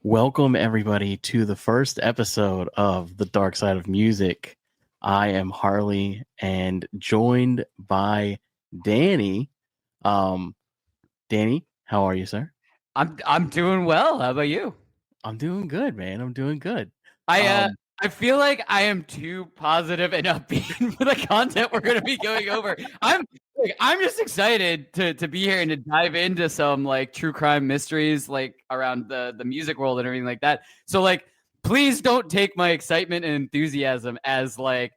Welcome, everybody, to the first episode of The Darkside of Music. I am Harley and joined by Danny. Danny, how are you, sir? I'm doing well. How about you? I'm doing good, man. I'm doing good. I feel like I am too positive and upbeat for the content we're going to be going over. I'm just excited to be here and to dive into some like true crime mysteries like around the music world and everything like that. So like, please don't take my excitement and enthusiasm as like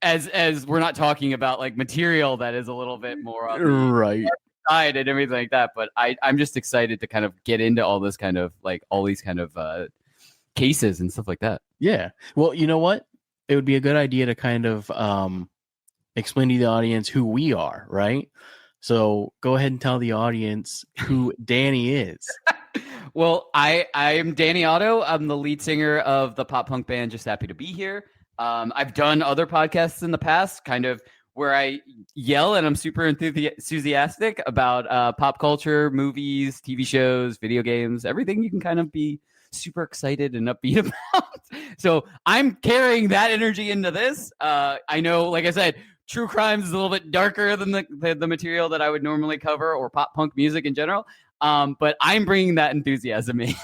as we're not talking about like material that is a little bit more on the right side and everything like that. But I'm just excited to kind of get into all this kind of like all these kind of cases and stuff like that. Yeah. Well, you know what? It would be a good idea to kind of explain to the audience who we are, right? So go ahead and tell the audience who Danny is. Well, I am Danny Otto. I'm the lead singer of the pop punk band Just Happy to Be Here. I've done other podcasts in the past, kind of where I yell and I'm super enthusiastic about pop culture, movies, TV shows, video games, everything you can kind of be super excited and upbeat about. So I'm carrying that energy into this. I know, like I said, true crimes is a little bit darker than the material that I would normally cover, or pop punk music in general. But I'm bringing that enthusiasm in.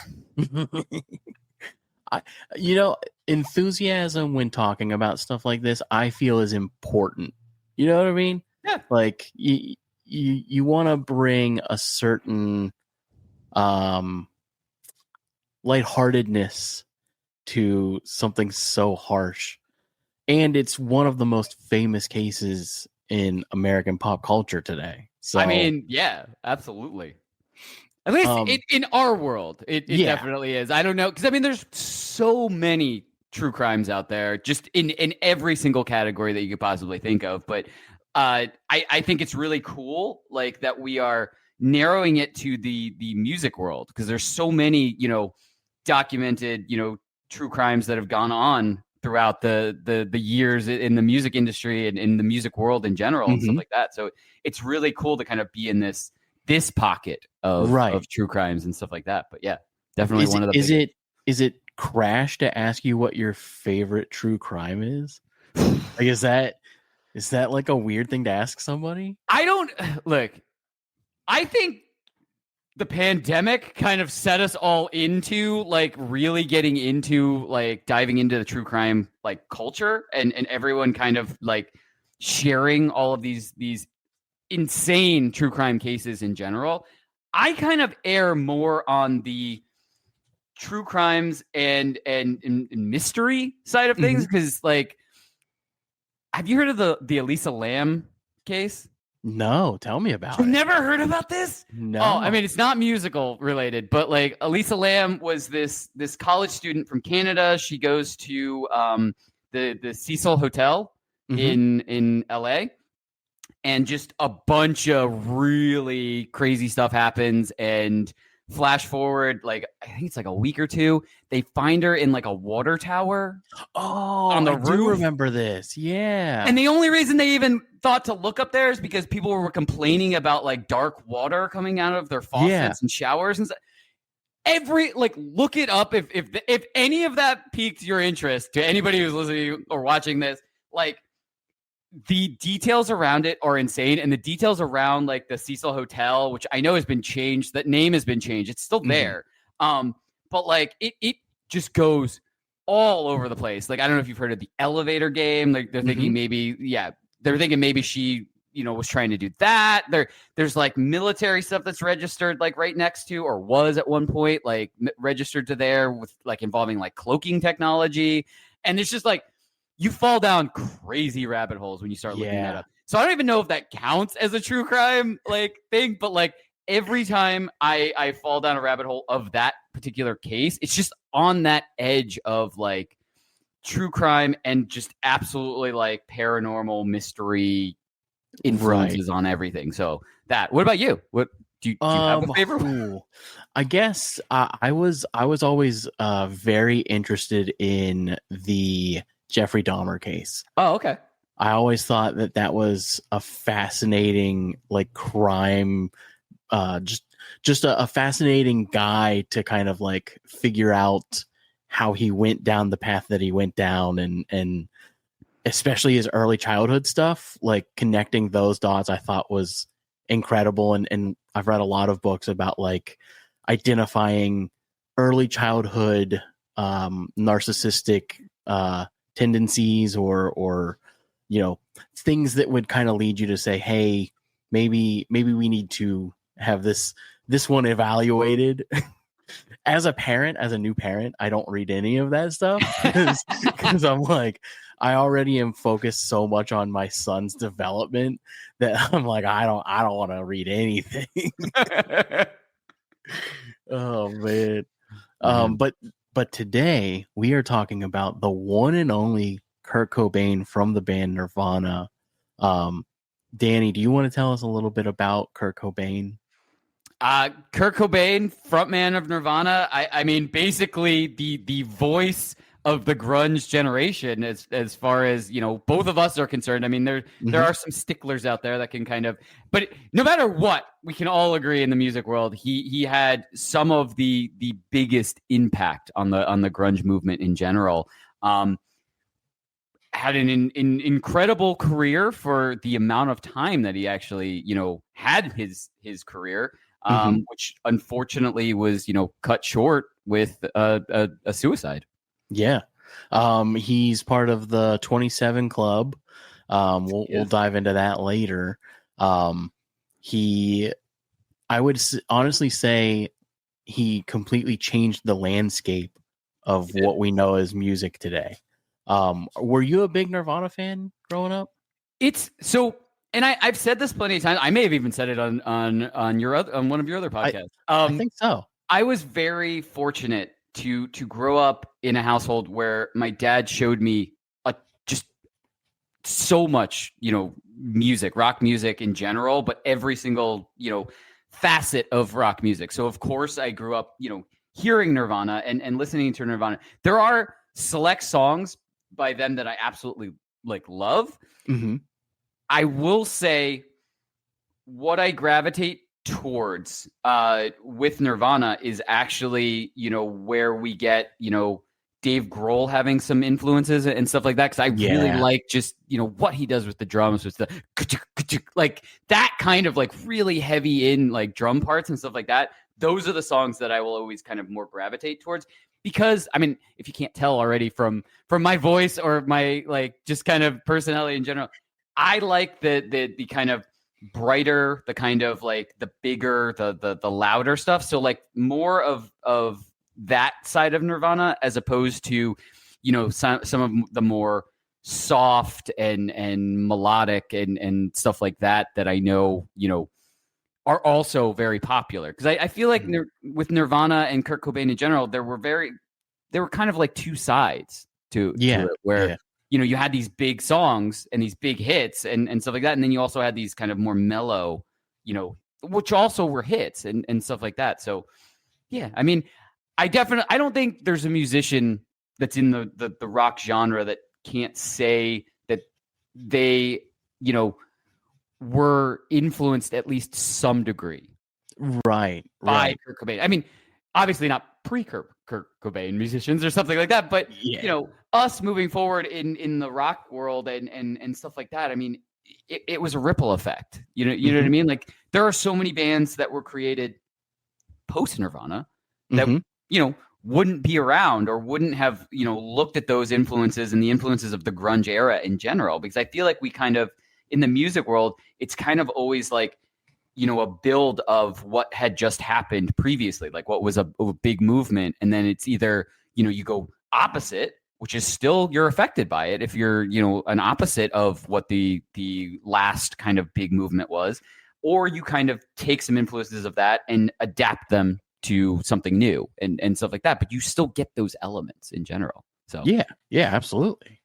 Enthusiasm when talking about stuff like this, I feel is important. You know what I mean? Yeah. Like you want to bring a certain lightheartedness to something so harsh. And it's one of the most famous cases in American pop culture today. So I mean, yeah, absolutely. At least in our world, it definitely is. I don't know, because I mean, there's so many true crimes out there, just in every single category that you could possibly think of. But I think it's really cool, like that we are narrowing it to the music world, because there's so many, documented, true crimes that have gone on throughout the years in the music industry and in the music world in general and stuff like that. So it's really cool to kind of be in this pocket of true crimes and stuff like that. But yeah, definitely one of the is it crash to ask you what your favorite true crime is? Like, is that like a weird thing to ask somebody? I think the pandemic kind of set us all into like really getting into like diving into the true crime like culture, and everyone kind of like sharing all of these insane true crime cases in general. I kind of err more on the true crimes and mystery side of things, because like, have you heard of the Elisa Lam case? No, tell me about it. You've never heard about this? No. Oh, I mean, it's not musical related, but like Elisa Lam was this college student from Canada. She goes to the Cecil Hotel in LA, and just a bunch of really crazy stuff happens. And flash forward, like I think it's like a week or two, they find her in like a water tower. Oh, on the I roof. do remember this. Yeah. And the only reason they even thought to look up there is because people were complaining about like dark water coming out of their faucets and showers and stuff. Look it up if any of that piqued your interest, to anybody who's listening or watching this. Like, the details around it are insane, and the details around like the Cecil Hotel, which I know has been changed, that name has been changed, it's still there. But like it just goes all over the place. Like, I don't know if you've heard of the elevator game. Like, they're thinking maybe she, was trying to do that. There's like military stuff that's registered like right next to, or was at one point like registered to there, with like involving like cloaking technology. And it's just like, you fall down crazy rabbit holes when you start looking that up. So I don't even know if that counts as a true crime like thing, but like every time I fall down a rabbit hole of that particular case, it's just on that edge of like true crime and just absolutely like paranormal mystery influences on everything. So that. What about you? What do you have a favorite? I guess I was always very interested in the Jeffrey Dahmer case. Oh, okay. I always thought that was a fascinating like crime, just just a fascinating guy to kind of like figure out how he went down the path that he went down, and especially his early childhood stuff, like connecting those dots, I thought was incredible. And I've read a lot of books about like identifying early childhood narcissistic tendencies or things that would kind of lead you to say, hey, maybe we need to have this one evaluated. As a new parent, I don't read any of that stuff because I'm like, I already am focused so much on my son's development that I'm like, I don't want to read anything. Oh man. But today we are talking about the one and only Kurt Cobain from the band Nirvana. Danny, do you want to tell us a little bit about Kurt Cobain? Kurt Cobain, frontman of Nirvana. I mean, basically the voice of the grunge generation, as far as both of us are concerned. I mean, there are some sticklers out there that can kind of, but no matter what, we can all agree in the music world, he had some of the biggest impact on the grunge movement in general. Had an incredible career for the amount of time that he actually had his career. Which unfortunately was, cut short with a suicide. Yeah. He's part of the 27 Club. We'll dive into that later. I would honestly say he completely changed the landscape of what we know as music today. Were you a big Nirvana fan growing up? And I've said this plenty of times. I may have even said it on one of your other podcasts. I think so. I was very fortunate to grow up in a household where my dad showed me just so much, music, rock music in general, but every single, facet of rock music. So of course I grew up, hearing Nirvana and listening to Nirvana. There are select songs by them that I absolutely love. Mm-hmm. I will say what I gravitate towards with Nirvana is actually, where we get, Dave Grohl having some influences and stuff like that. Cause I really like just, what he does with the drums, with the like that kind of really heavy in drum parts and stuff like that. Those are the songs that I will always kind of more gravitate towards. Because I mean, if you can't tell already from my voice or my just kind of personality in general, I like the kind of brighter, the kind of the bigger, the louder stuff. So more of that side of Nirvana as opposed to, some of the more soft and melodic and stuff like that I know, are also very popular. Because I feel like with Nirvana and Kurt Cobain in general, there were kind of two sides to it, where you had these big songs and these big hits and stuff like that. And then you also had these kind of more mellow, which also were hits and stuff like that. So, yeah, I mean, I don't think there's a musician that's in the rock genre that can't say that they, were influenced at least some degree. Right. By Kurt Cobain. I mean, obviously not pre-Kurt Cobain musicians or something like that, but us moving forward in the rock world and stuff like that. I mean, it was a ripple effect. You know what I mean? There are so many bands that were created post Nirvana that wouldn't be around or wouldn't have looked at those influences and the influences of the grunge era in general. Because I feel like we kind of in the music world, it's kind of always a build of what had just happened previously, what was a big movement. And then it's either, you go opposite, which is still, you're affected by it if you're, an opposite of what the last kind of big movement was, or you kind of take some influences of that and adapt them to something new and stuff like that. But you still get those elements in general. So yeah, absolutely.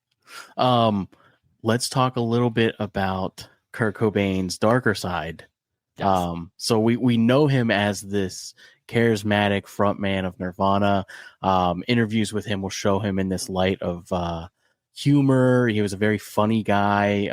Let's talk a little bit about Kurt Cobain's darker side. Yes. So we know him as this charismatic frontman of Nirvana. Interviews with him will show him in this light of humor. He was a very funny guy.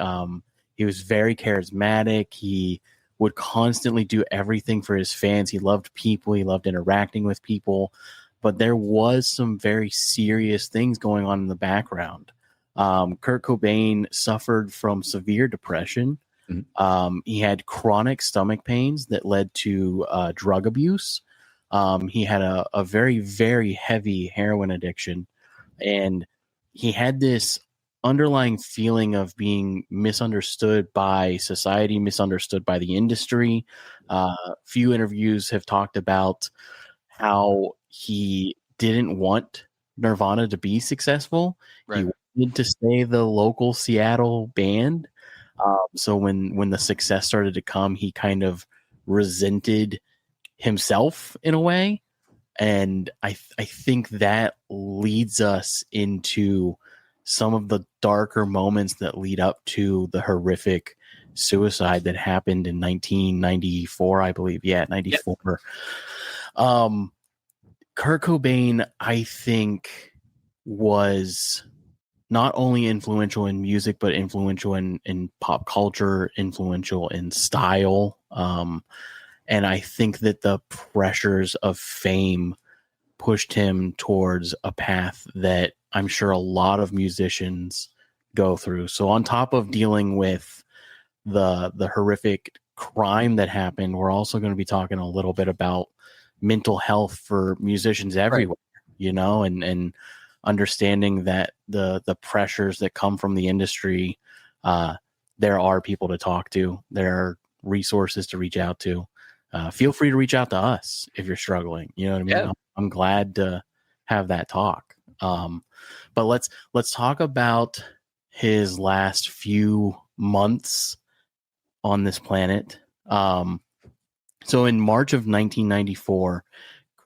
He was very charismatic. He would constantly do everything for his fans. He loved people. He loved interacting with people. But there was some very serious things going on in the background. Kurt Cobain suffered from severe depression. He had chronic stomach pains that led to drug abuse. He had a very, very heavy heroin addiction. And he had this underlying feeling of being misunderstood by society, misunderstood by the industry. Few interviews have talked about how he didn't want Nirvana to be successful. Right. He wanted to stay the local Seattle band. So when the success started to come, he kind of resented himself in a way. And I think that leads us into some of the darker moments that lead up to the horrific suicide that happened in 1994, I believe. Yeah, 94. Yep. Kurt Cobain, I think, was not only influential in music, but influential in pop culture, influential in style. And I think that the pressures of fame pushed him towards a path that I'm sure a lot of musicians go through. So on top of dealing with the horrific crime that happened, we're also going to be talking a little bit about mental health for musicians everywhere, right. and understanding that the pressures that come from the industry, there are people to talk to, there are resources to reach out to. Feel free to reach out to us if you're struggling. You know what I mean? Yeah. I'm glad to have that talk. But let's talk about his last few months on this planet. So in March of 1994,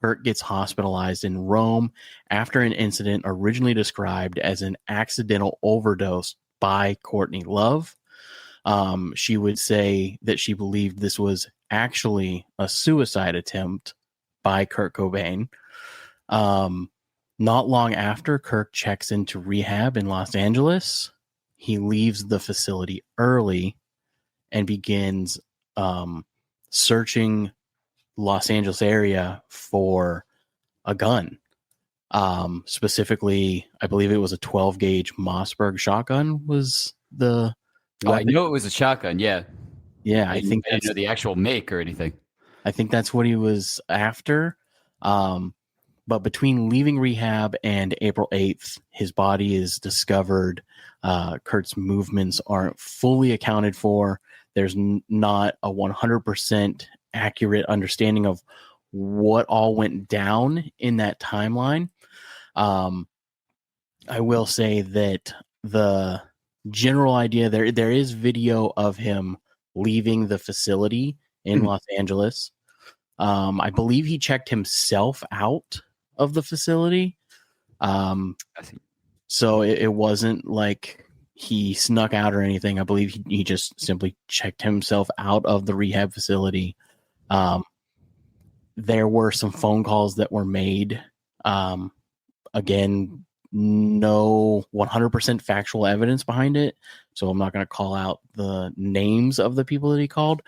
Kurt gets hospitalized in Rome after an incident originally described as an accidental overdose by Courtney Love. She would say that she believed this was actually a suicide attempt by Kurt Cobain. Not long after, Kurt checks into rehab in Los Angeles. He leaves the facility early and begins searching Los Angeles area for a gun. Specifically, I believe it was a 12 gauge Mossberg shotgun was the weapon. I knew it was a shotgun. Yeah. Yeah. I didn't know the actual make or anything. I think that's what he was after. But between leaving rehab and April 8th, his body is discovered. Kurt's movements aren't fully accounted for. There's not a 100% accurate understanding of what all went down in that timeline. I will say that the general idea there is video of him leaving the facility in Los Angeles. I believe he checked himself out of the facility. So it wasn't like he snuck out or anything. I believe he just simply checked himself out of the rehab facility. There were some phone calls that were made. Again, no 100% factual evidence behind it. So I'm not going to call out the names of the people that he called,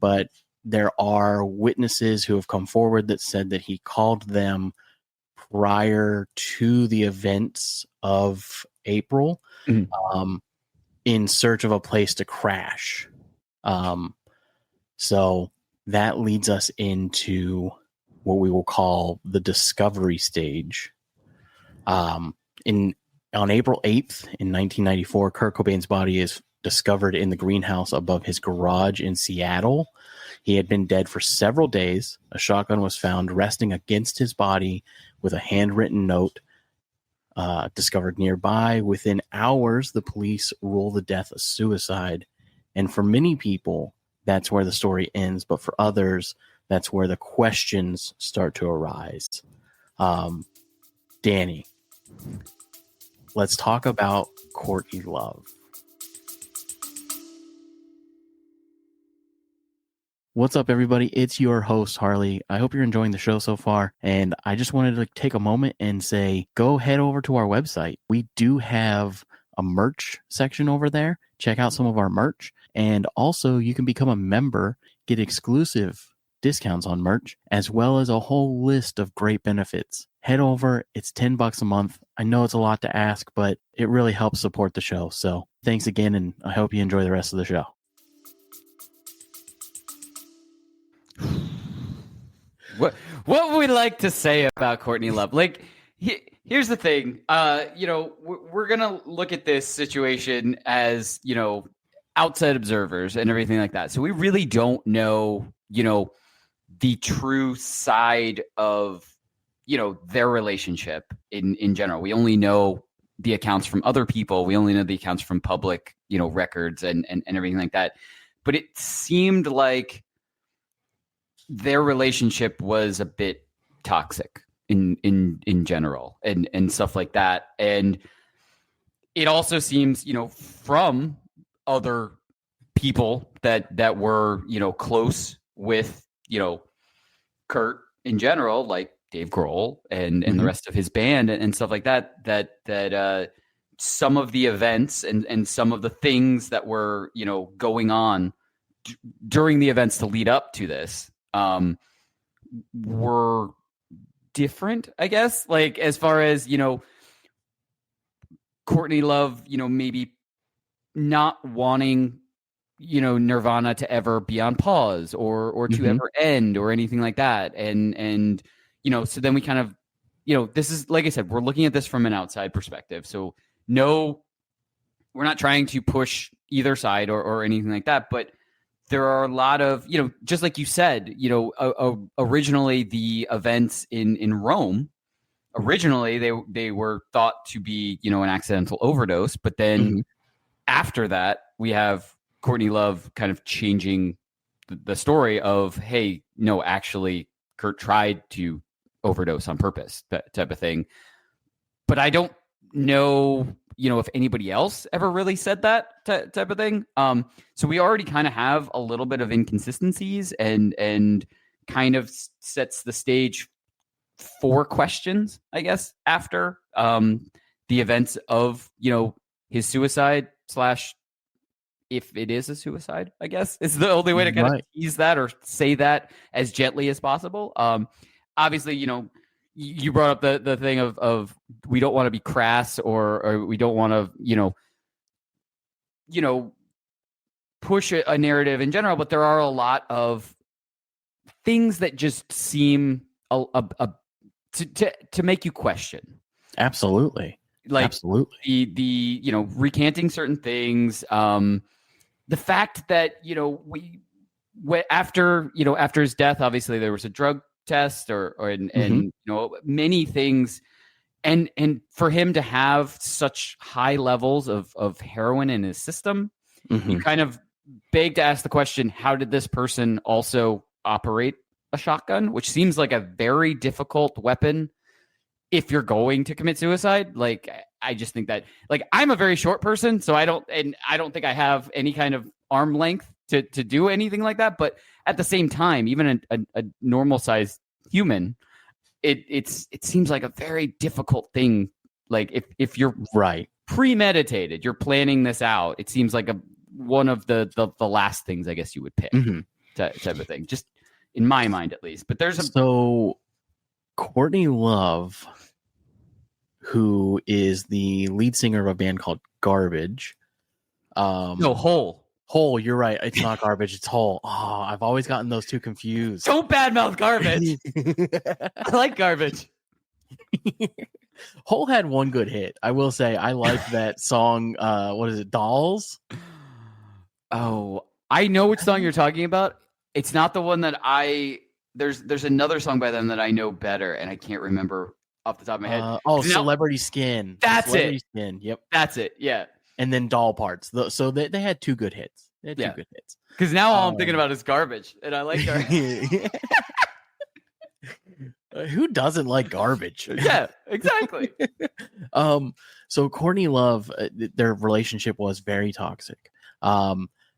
but there are witnesses who have come forward that said that he called them prior to the events of April, in search of a place to crash. So that leads us into what we will call the discovery stage. On April 8th in 1994, Kurt Cobain's body is discovered in the greenhouse above his garage in Seattle. He had been dead for several days. A shotgun was found resting against his body with a handwritten note discovered nearby. Within hours, the police rule the death a suicide. And for many people, that's where the story ends. But for others, that's where the questions start to arise. Danny, let's talk about Courtney Love. What's up, everybody? It's your host, Harley. I hope you're enjoying the show so far. And I just wanted to take a moment and say, go head over to our website. We do have a merch section over there. Check out some of our merch. And also, you can become a member, get exclusive discounts on merch, as well as a whole list of great benefits. Head over. It's $10 a month. I know it's a lot to ask, but it really helps support the show. So thanks again, and I hope you enjoy the rest of the show. What would we like to say about Courtney Love? Like, here's the thing. We're gonna look at this situation as, outside observers and everything like that. So we really don't know, the true side of, their relationship in general. We only know the accounts from other people. We only know the accounts from public, records and everything like that. But it seemed like their relationship was a bit toxic in general and stuff like that. And it also seems, from other people that were, Close with, Kurt in general, like Dave Grohl and the rest of his band and stuff like that, some of the events and some of the things that were, going on during the events to lead up to this, were different, I guess, like as far as, Courtney Love, maybe not wanting, Nirvana to ever be on pause or to ever end or anything like that. And, so then we kind of, this is, like I said, we're looking at this from an outside perspective. So no, we're not trying to push either side or anything like that, but there are a lot of, just like you said, originally the events in Rome, originally they were thought to be, an accidental overdose, but then after that, we have Courtney Love kind of changing the story of, hey, no, actually Kurt tried to overdose on purpose, that type of thing. But I don't know, if anybody else ever really said that type of thing. So we already kind of have a little bit of inconsistencies and kind of sets the stage for questions, I guess, after the events of, his suicide / if it is a suicide, I guess is the only way to kind of tease that or say that as gently as possible. Obviously, you brought up the thing of we don't want to be crass or we don't want to, push a narrative in general, but there are a lot of things that just seem to make you question. Absolutely. Like absolutely. the recanting certain things, the fact that after his death, obviously there was a drug test and many things, and for him to have such high levels of heroin in his system, you kind of beg to ask the question: how did this person also operate a shotgun, which seems like a very difficult weapon if you're going to commit suicide? Like, I just think that, like, I'm a very short person, so I don't think I have any kind of arm length to do anything like that. But at the same time, even a normal sized human, it seems like a very difficult thing. Like if you're premeditated, you're planning this out, it seems like one of the last things I guess you would pick, type of thing, just in my mind at least. But so Courtney Love, who is the lead singer of a band called Garbage. No, Hole. Hole, you're right. It's not Garbage, it's Hole. Oh, I've always gotten those two confused. Don't badmouth Garbage. I like Garbage. Hole had one good hit. I will say I like that song. What is it? Dolls? Oh, I know which song you're talking about. It's not the one that there's another song by them that I know better, and I can't remember off the top of my head. Celebrity Skin. That's Celebrity it. Skin. Yep. That's it. Yeah. And then Doll Parts. So they had two good hits. Because now all I'm thinking about is Garbage, and I like Garbage. Who doesn't like Garbage? Yeah, exactly. So Courtney Love, their relationship was very toxic.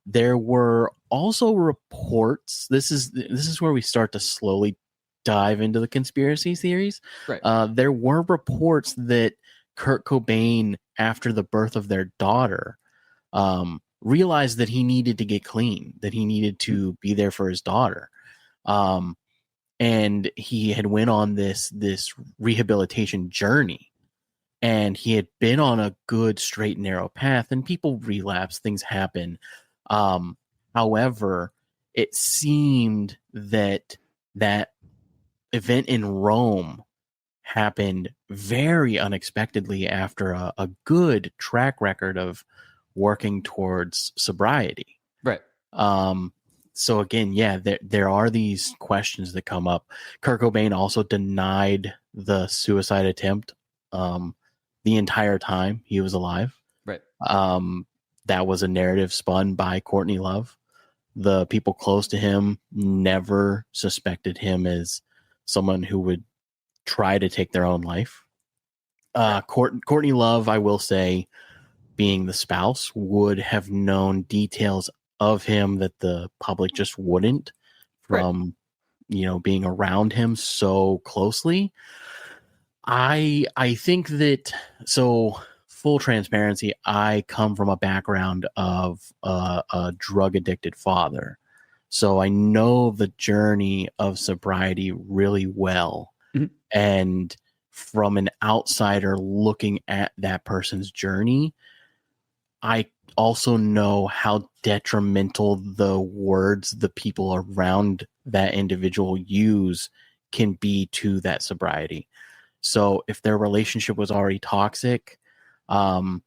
There were also reports. This is where we start to slowly dive into the conspiracy theories. Right. There were reports that Kurt Cobain, after the birth of their daughter, realized that he needed to get clean, that he needed to be there for his daughter. And he had went on this rehabilitation journey, and he had been on a good straight and narrow path, and people relapse, things happen. However, it seemed that event in Rome happened very unexpectedly after a good track record of working towards sobriety. Right. So again, yeah, there are these questions that come up. Kurt Cobain also denied the suicide attempt the entire time he was alive. Right. That was a narrative spun by Courtney Love. The people close to him never suspected him as someone who would try to take their own life. Courtney Love, I will say, being the spouse, would have known details of him that the public just wouldn't, from being around him so closely. I think that, so full transparency, I come from a background of a drug addicted father, so I know the journey of sobriety really well. Mm-hmm. And from an outsider looking at that person's journey, I also know how detrimental the words the people around that individual use can be to that sobriety. So if their relationship was already toxic, there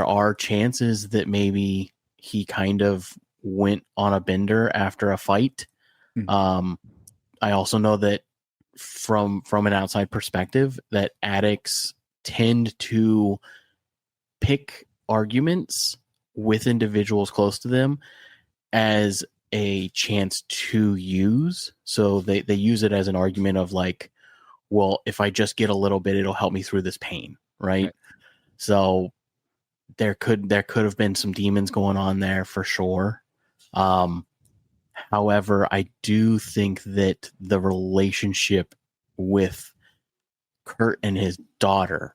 are chances that maybe he kind of went on a bender after a fight. Mm-hmm. I also know that from an outside perspective, that addicts tend to pick arguments with individuals close to them as a chance to use. So they use it as an argument of like, well, if I just get a little bit, it'll help me through this pain. Right. So there could have been some demons going on there for sure. However, I do think that the relationship with Kurt and his daughter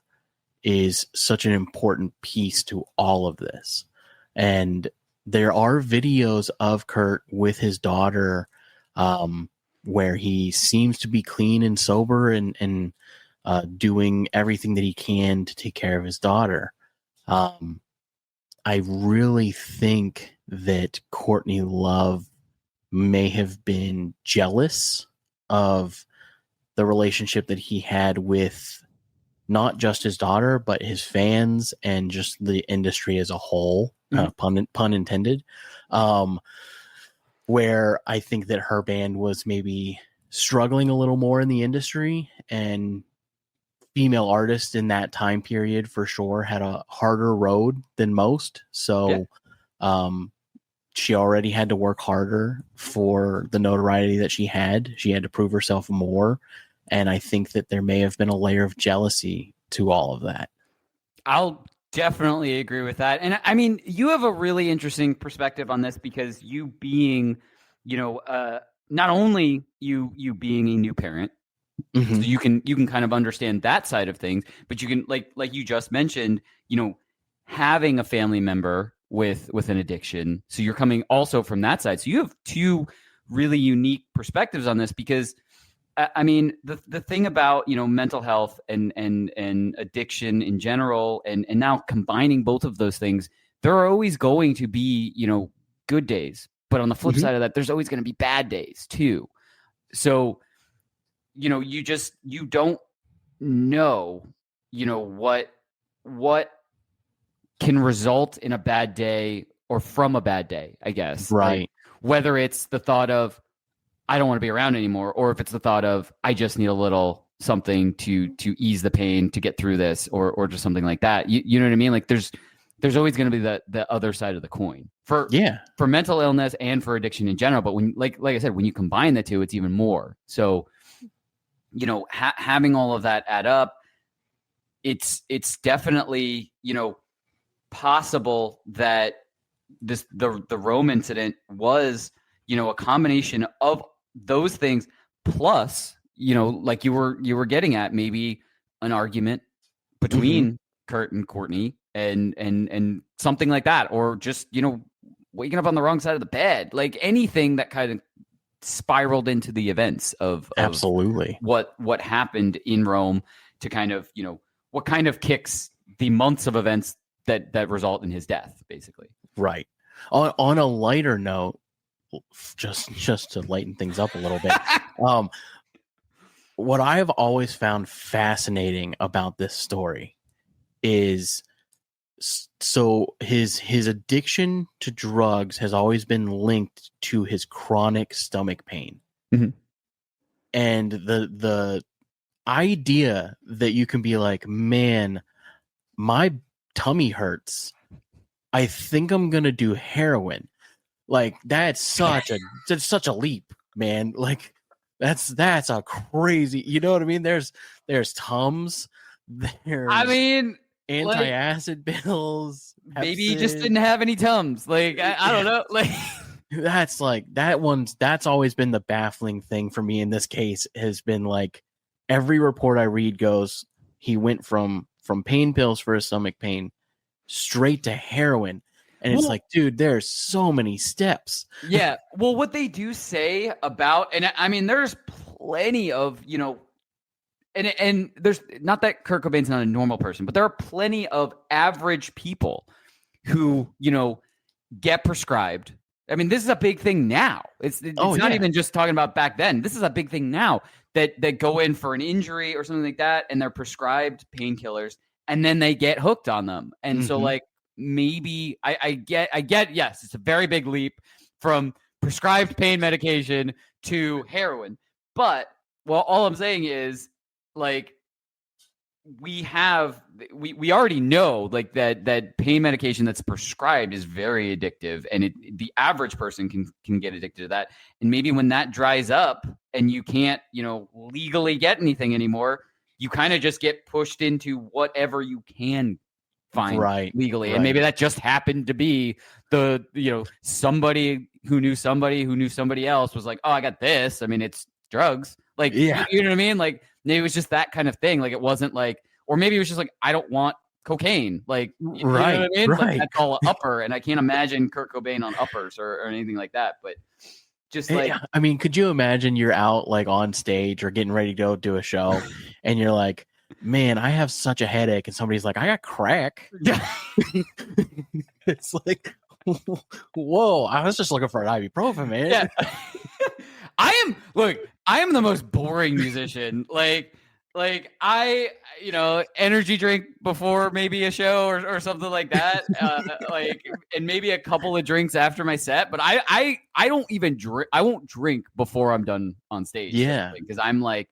is such an important piece to all of this. And there are videos of Kurt with his daughter where he seems to be clean and sober and doing everything that he can to take care of his daughter. I really think that Courtney Love may have been jealous of the relationship that he had with not just his daughter, but his fans and just the industry as a whole, pun intended, where I think that her band was maybe struggling a little more in the industry, and female artists in that time period for sure had a harder road than most. So she already had to work harder for the notoriety that she had. She had to prove herself more. And I think that there may have been a layer of jealousy to all of that. I'll definitely agree with that. And I mean, you have a really interesting perspective on this, because you being, not only you being a new parent, so you can kind of understand that side of things, but you can like you just mentioned, having a family member with an addiction. So you're coming also from that side. So you have two really unique perspectives on this, because I mean, the thing about, mental health and addiction in general, and now combining both of those things, there are always going to be, good days. But on the flip side of that, there's always going to be bad days too. So, you don't know, what can result in a bad day or from a bad day, I guess. Right. Like, whether it's the thought of, I don't want to be around anymore, or if it's the thought of, I just need a little something to ease the pain to get through this, or just something like that. You know what I mean? Like there's always going to be the other side of the coin for mental illness and for addiction in general. But when, like I said, when you combine the two, it's even more. So, having all of that add up, it's definitely, possible that the Rome incident was, a combination of those things, plus, like you were getting at, maybe an argument between Kurt and Courtney, and something like that, or just, waking up on the wrong side of the bed, like anything that kind of spiraled into the events of absolutely what happened in Rome to kind of, what kind of kicks the months of events that result in his death, basically. Right. On a lighter note, just to lighten things up a little bit, what I have always found fascinating about this story is, so his addiction to drugs has always been linked to his chronic stomach pain. Mm-hmm. And the idea that you can be like, man, my tummy hurts, I think I'm gonna do heroin. Like, that's such a leap, man. Like, that's a crazy, you know what I mean? There's Tums, there's antacid pills. Maybe he just didn't have any Tums. Like, I don't know. Like, that's always been the baffling thing for me in this case, has been like, every report I read goes, he went from pain pills for his stomach pain straight to heroin. And it's like, dude, there's so many steps. Yeah. Well, what they do say about, and I mean, there's plenty of, and there's not that Kurt Cobain's not a normal person, but there are plenty of average people who, get prescribed. I mean, this is a big thing now. It's not even just talking about back then. This is a big thing now that go in for an injury or something like that, and they're prescribed painkillers, and then they get hooked on them. And so, like, maybe I get, yes, it's a very big leap from prescribed pain medication to heroin. But, well, all I'm saying is, like, we already know, like, that pain medication that's prescribed is very addictive, and the average person can get addicted to that. And maybe when that dries up and you can't, legally get anything anymore, you kind of just get pushed into whatever you can find legally. And maybe that just happened to be somebody who knew somebody else was like, oh, I got this. I mean, it's drugs. Like, you know what I mean? Like, maybe it was just that kind of thing. Like, it wasn't like, or maybe it was just like, I don't want cocaine. Like, you know what I mean? Like, that's all upper. And I can't imagine Kurt Cobain on uppers or anything like that. But just like, I mean, could you imagine you're out like on stage or getting ready to go do a show and you're like, man, I have such a headache, and somebody's like, I got crack. It's like, whoa, I was just looking for an ibuprofen, man. Yeah. I am the most boring musician. Like I, energy drink before maybe a show or something like that. And maybe a couple of drinks after my set. But I don't even drink. I won't drink before I'm done on stage. Yeah. Because I'm like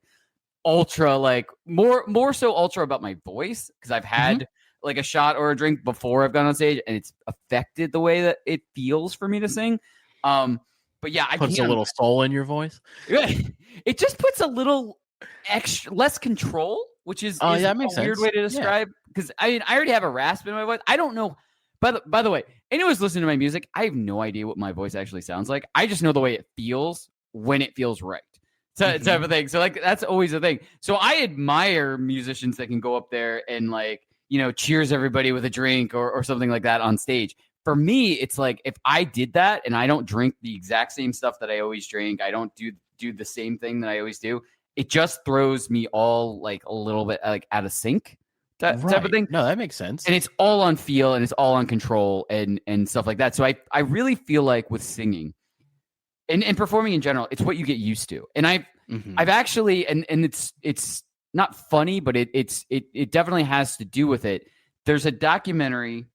ultra, like more so ultra about my voice, because I've had like a shot or a drink before I've gone on stage, and it's affected the way that it feels for me to sing. But yeah, I puts a little soul in your voice. It just puts a little less control, which is that makes a weird way to describe. Because I mean, I already have a rasp in my voice. I don't know. By the way, anyone's listening to my music, I have no idea what my voice actually sounds like. I just know the way it feels when it feels right. So type of thing. So like, that's always a thing. So I admire musicians that can go up there and like, cheers everybody with a drink or something like that on stage. For me, it's like, if I did that and I don't drink the exact same stuff that I always drink, I don't do the same thing that I always do, it just throws me all like a little bit like out of sync type of thing. No, that makes sense. And it's all on feel and it's all on control and stuff like that. So I really feel like with singing and performing in general, it's what you get used to. And I've actually, and it's not funny, but it definitely has to do with it. There's a documentary,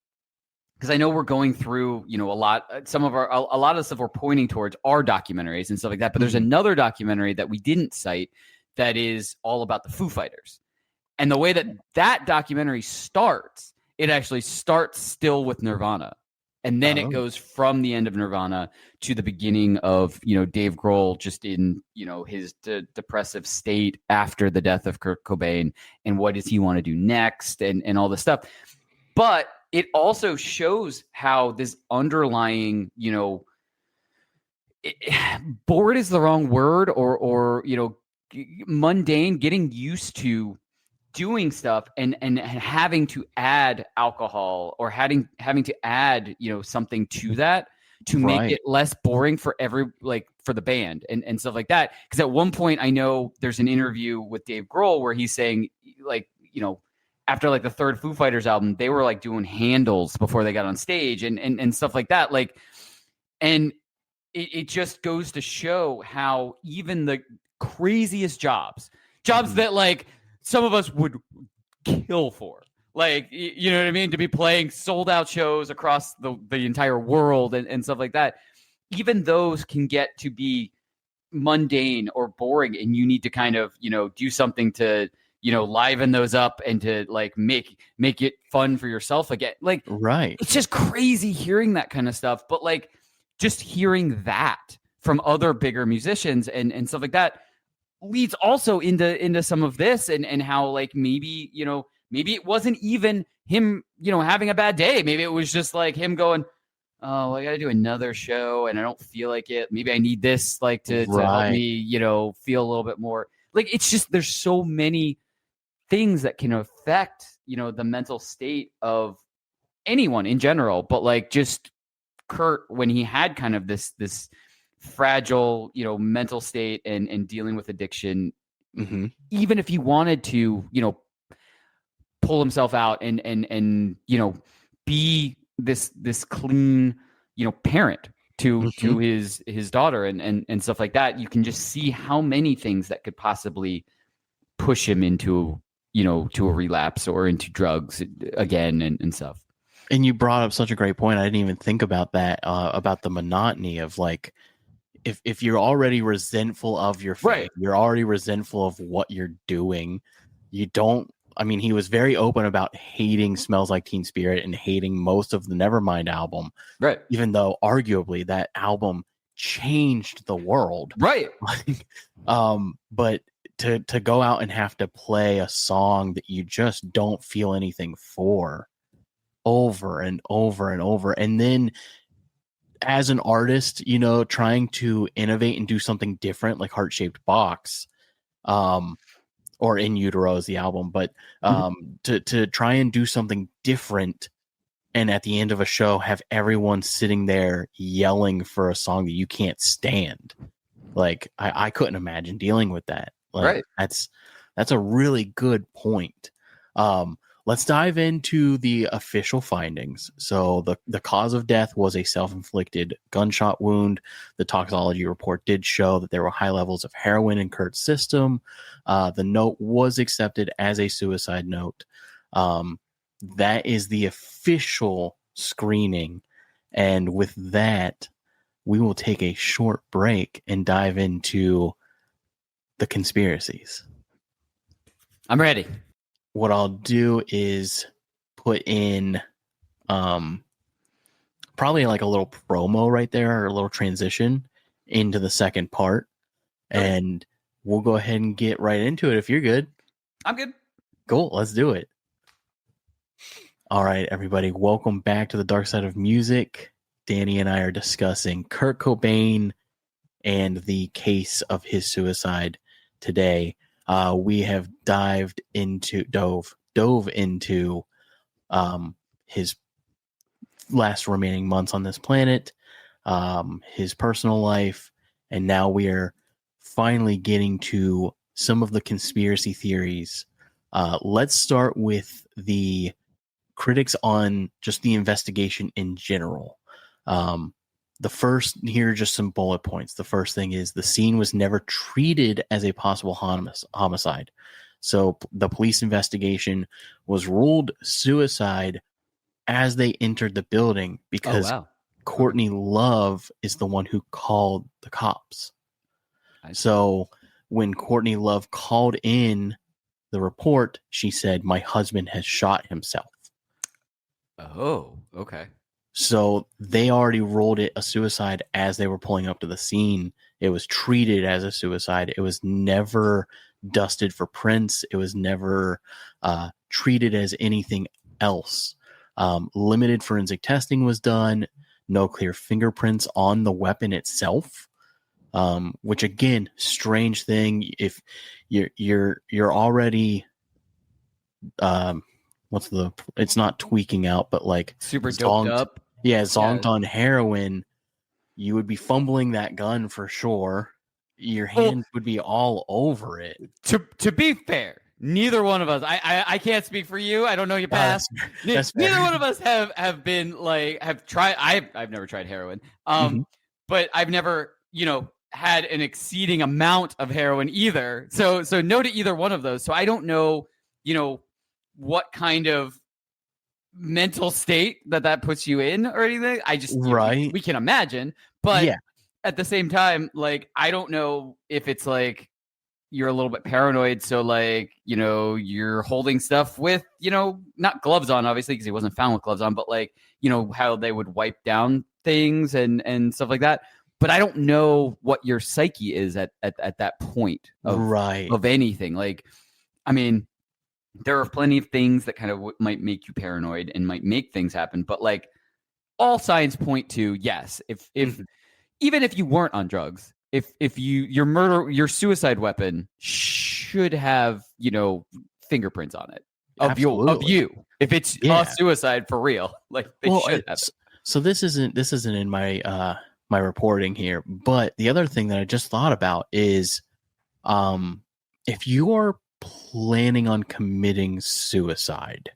because I know we're going through, a lot of the stuff we're pointing towards are documentaries and stuff like that. But there's another documentary that we didn't cite that is all about the Foo Fighters. And the way that documentary starts, it actually starts still with Nirvana. And then it goes from the end of Nirvana to the beginning of, Dave Grohl just in, his depressive state after the death of Kurt Cobain, and what does he want to do next and all this stuff. But it also shows how this underlying, bored is the wrong word, or mundane, getting used to doing stuff and having to add alcohol or having to add, something to that to make Right. it less boring for for the band and stuff like that. Because at one point I know there's an interview with Dave Grohl where he's saying, like, after like the third Foo Fighters album, they were like doing handles before they got on stage and stuff like that. Like, and it just goes to show how even the craziest jobs that like some of us would kill for, like, you know what I mean, to be playing sold out shows across the entire world and stuff like that, even those can get to be mundane or boring, and you need to kind of do something to liven those up and to like make it fun for yourself again. Like, Right. it's just crazy hearing that kind of stuff, but like just hearing that from other bigger musicians and stuff like that leads also into some of this and how like maybe it wasn't even him having a bad day. Maybe it was just like him going, oh, I got to do another show and I don't feel like it. Maybe I need this like to help me feel a little bit more. Like, it's just, there's so many things that can affect the mental state of anyone in general, but like just Kurt, when he had kind of this fragile mental state and dealing with addiction, even if he wanted to pull himself out and be this clean parent to his daughter and stuff like that, you can just see how many things that could possibly push him into to a relapse or into drugs again and stuff. And you brought up such a great point. I didn't even think about that, about the monotony of like, if you're already resentful of your faith, right, you're already resentful of what you're doing. You don't, I mean, he was very open about hating Smells Like Teen Spirit and hating most of the Nevermind album. Right. Even though arguably that album changed the world. Right. But to go out and have to play a song that you just don't feel anything for over and over and over, and then as an artist, trying to innovate and do something different, like Heart-Shaped Box, or In Utero is the album, but to try and do something different, and at the end of a show have everyone sitting there yelling for a song that you can't stand. Like, I couldn't imagine dealing with that. Like, right. That's a really good point. Let's dive into the official findings. So the cause of death was a self-inflicted gunshot wound. The toxicology report did show that there were high levels of heroin in Kurt's system. The note was accepted as a suicide note. That is the official screening. And with that, we will take a short break and dive into the conspiracies. I'm ready. What I'll do is put in probably like a little promo right there, or a little transition into the second part. Okay. And we'll go ahead and get right into it if you're good. I'm good. Cool. Let's do it. All right, everybody. Welcome back to the Dark Side of Music. Danny and I are discussing Kurt Cobain and the case of his suicide today. We have dove into his last remaining months on this planet, his personal life, and now we are finally getting to some of the conspiracy theories. Let's start with the critics on just the investigation in general. Here are just some bullet points. The first thing is the scene was never treated as a possible homicide. So the police investigation was ruled suicide as they entered the building because Courtney Love is the one who called the cops. So when Courtney Love called in the report, she said, "My husband has shot himself." Oh, okay. So they already ruled it a suicide as they were pulling up to the scene. It was treated as a suicide. It was never dusted for prints. It was never treated as anything else. Limited forensic testing was done. No clear fingerprints on the weapon itself. Which again, strange thing. If you're already what's the, it's not tweaking out, but like super doped up. Yeah, zonked on heroin, you would be fumbling that gun for sure. Your hands would be all over it. To be fair, neither one of us. I can't speak for you. I don't know your past. That's neither one of us have been like have tried. I've never tried heroin. But I've never had an exceeding amount of heroin either. So no to either one of those. So I don't know what kind of mental state that puts you in or anything. I just we can imagine, but at the same time, like I don't know if it's like you're a little bit paranoid, so like you're holding stuff with not gloves on, obviously, because he wasn't found with gloves on, but like how they would wipe down things and stuff like that. But I don't know what your psyche is at that point of anything. Like, I mean, there are plenty of things that kind of might make you paranoid and might make things happen. But like all signs point to yes, if even if you weren't on drugs, if your suicide weapon should have fingerprints on it of you. If it's a suicide for real, like they should have. So this isn't in my my reporting here, but the other thing that I just thought about is, if you are planning on committing suicide,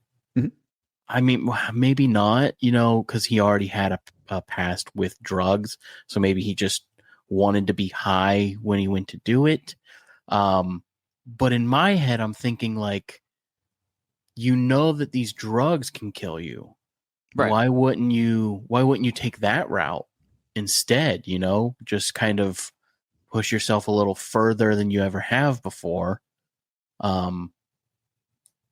I mean, maybe not, because he already had a past with drugs, so maybe he just wanted to be high when he went to do it. But in my head, I'm thinking like, that these drugs can kill you. Right. Why wouldn't you take that route instead? Just kind of push yourself a little further than you ever have before.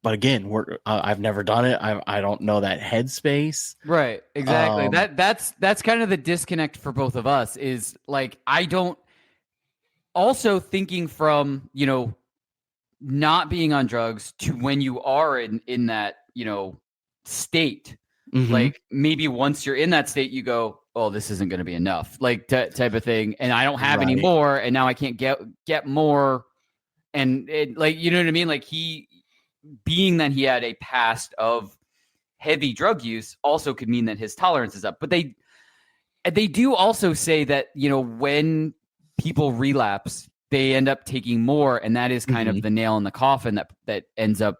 But again, I've never done it. I don't know that headspace. Right. Exactly. That's kind of the disconnect for both of us is like, I don't also thinking from, not being on drugs to when you are in that, state, like maybe once you're in that state, you go, oh, this isn't going to be enough, like type of thing. And I don't have any more. And now I can't get more. And it, like, you know what I mean? Like being that he had a past of heavy drug use also could mean that his tolerance is up. But they do also say that, when people relapse, they end up taking more. And that is kind of the nail in the coffin that ends up,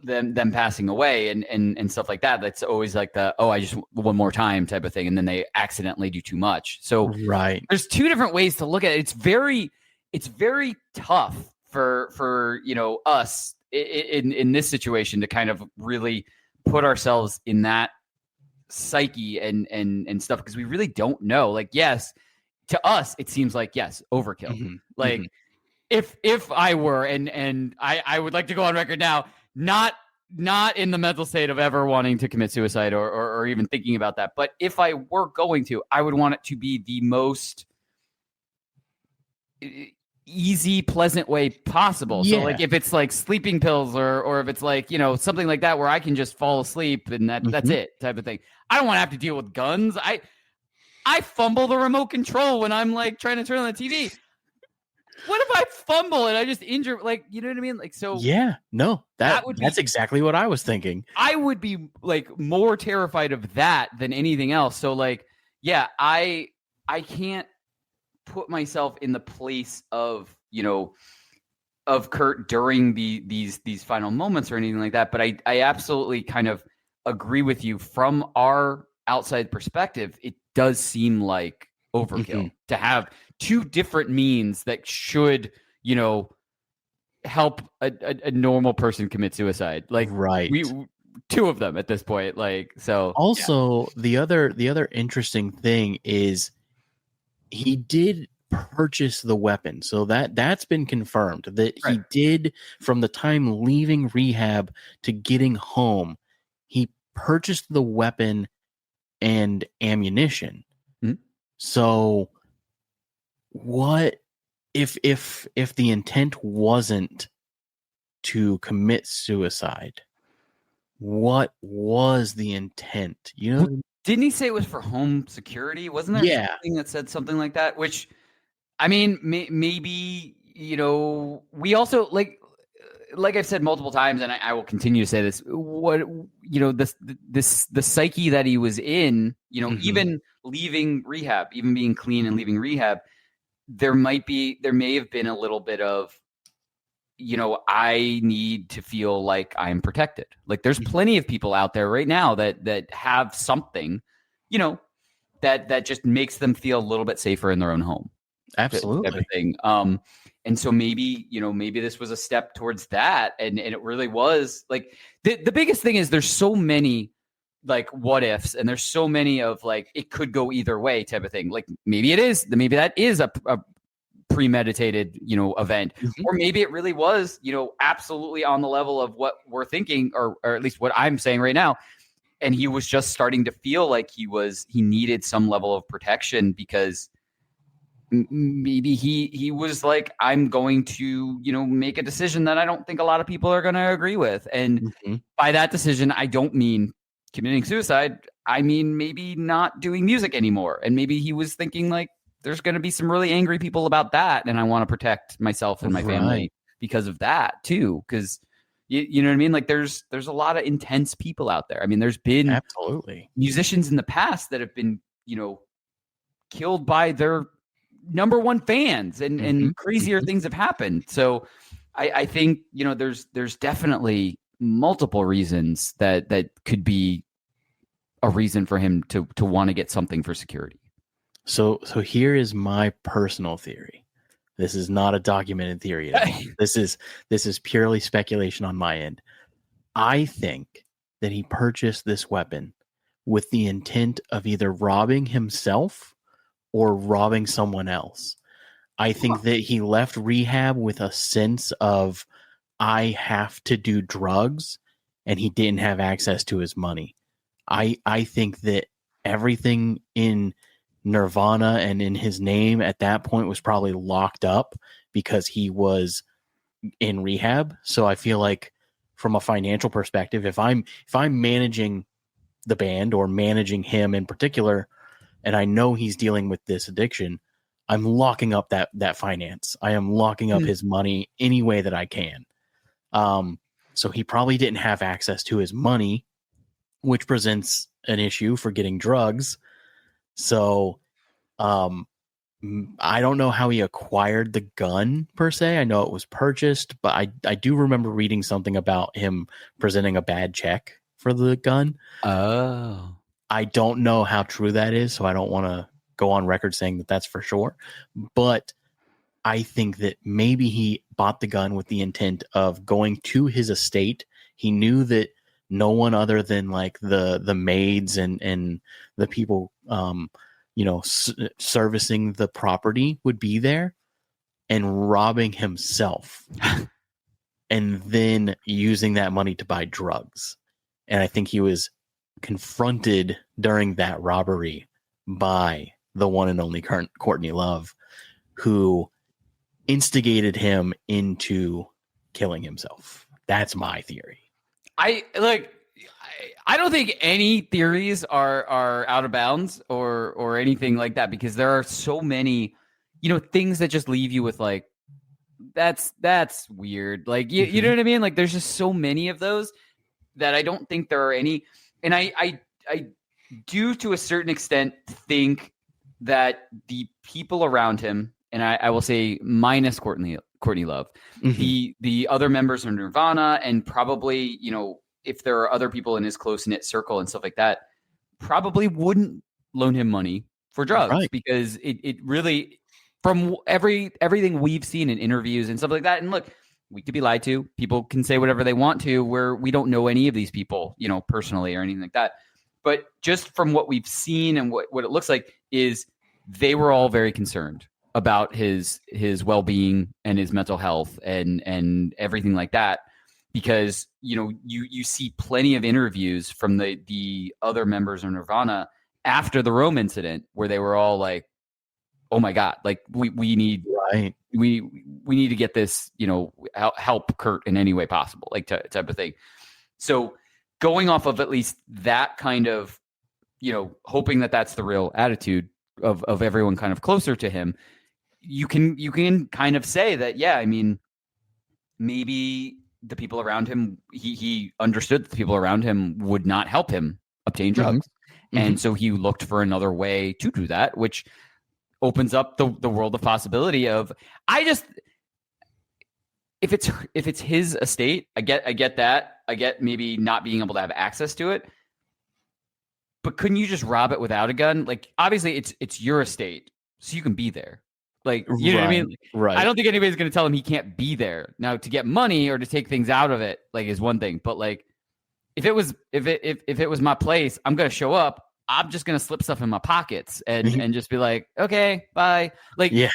them passing away and stuff like that. That's always like I just one more time type of thing. And then they accidentally do too much. So there's two different ways to look at it. It's very tough for us in this situation to kind of really put ourselves in that psyche and stuff, because we really don't know. Like, yes, to us it seems like yes, overkill. Like if I were and I would like to go on record now, not in the mental state of ever wanting to commit suicide or even thinking about that, but if I were going to, I would want it to be the most easy, pleasant way possible. So like if it's like sleeping pills or if it's like, something like that where I can just fall asleep and that's it type of thing. I don't want to have to deal with guns. I fumble the remote control when I'm like trying to turn on the TV. What if I fumble and I just injure, like, you know what I mean? Like, so that's exactly what I was thinking. I would be like more terrified of that than anything else. So like, yeah, I can't put myself in the place of Kurt during these final moments or anything like that. But I absolutely kind of agree with you from our outside perspective. It does seem like overkill to have two different means that should, help a normal person commit suicide. Like two of them at this point. Like, so also the other interesting thing is he did purchase the weapon. So that's been confirmed that he did, from the time leaving rehab to getting home, he purchased the weapon and ammunition. So what if the intent wasn't to commit suicide? What was the intent? Didn't he say it was for home security? Wasn't there something that said something like that? Which, I mean, maybe, we also, like, like I've said multiple times, and I will continue to say this, the psyche that he was in, even leaving rehab, even being clean and leaving rehab, there may have been a little bit of, I need to feel like I'm protected. Like there's plenty of people out there right now that have something, that just makes them feel a little bit safer in their own home. Absolutely. Type of thing. And so maybe this was a step towards that. And it really was like the biggest thing is there's so many like what ifs, and there's so many of like, it could go either way type of thing. Like maybe that is a premeditated, event, or maybe it really was, absolutely on the level of what we're thinking, or at least what I'm saying right now. And he was just starting to feel like he needed some level of protection because maybe he was like, I'm going to, make a decision that I don't think a lot of people are going to agree with. And by that decision, I don't mean committing suicide. I mean, maybe not doing music anymore. And maybe he was thinking like, there's going to be some really angry people about that. And I want to protect myself and my family because of that too. Cause you know what I mean? Like there's a lot of intense people out there. I mean, there's been absolutely musicians in the past that have been, killed by their number one fans, and crazier things have happened. So I think, there's definitely multiple reasons that could be a reason for him to want to get something for security. So here is my personal theory. This is not a documented theory at all. This is purely speculation on my end. I think that he purchased this weapon with the intent of either robbing himself or robbing someone else. I think that he left rehab with a sense of, I have to do drugs, and he didn't have access to his money. I think that everything in Nirvana and in his name at that point was probably locked up because he was in rehab. So I feel like from a financial perspective, if I'm managing the band or managing him in particular, and I know he's dealing with this addiction, I'm locking up that finance. I am locking up his money any way that I can. So he probably didn't have access to his money, which presents an issue for getting drugs. So, I don't know how he acquired the gun per se. I know it was purchased, but I do remember reading something about him presenting a bad check for the gun. Oh, I don't know how true that is, so I don't want to go on record saying that that's for sure. But I think that maybe he bought the gun with the intent of going to his estate. He knew that no one other than like the maids and the people, servicing the property would be there, and robbing himself and then using that money to buy drugs. And I think he was confronted during that robbery by the one and only Courtney Love, who instigated him into killing himself. That's my theory. I don't think any theories are out of bounds or anything like that, because there are so many, things that just leave you with like, that's weird. Like, you know what I mean? Like there's just so many of those that I don't think there are any. And I do to a certain extent think that the people around him, and I will say minus Courtney Love, the other members of Nirvana, and probably, if there are other people in his close-knit circle and stuff like that, probably wouldn't loan him money for drugs, because it really, from everything we've seen in interviews and stuff like that, and look, we could be lied to. People can say whatever they want to, where we don't know any of these people, personally or anything like that. But just from what we've seen and what it looks like is they were all very concerned about his well-being and his mental health and everything like that, because you see plenty of interviews from the other members of Nirvana after the Rome incident where they were all like, oh my God, like we need we need to get this, help Kurt in any way possible, like type of thing. So going off of at least that kind of, hoping that that's the real attitude of everyone kind of closer to him, you can kind of say that, yeah, I mean, maybe the people around him, he understood that the people around him would not help him obtain drugs. And so he looked for another way to do that, which opens up the world of possibility of, if it's his estate, I get that. I get maybe not being able to have access to it. But couldn't you just rob it without a gun? Like, obviously it's your estate, so you can be there. Like, you know what I mean? Right. I don't think anybody's going to tell him he can't be there. Now, to get money or to take things out of it, like, is one thing. But like, if it was my place, I'm going to show up. I'm just going to slip stuff in my pockets and just be like, okay, bye. Like, yeah.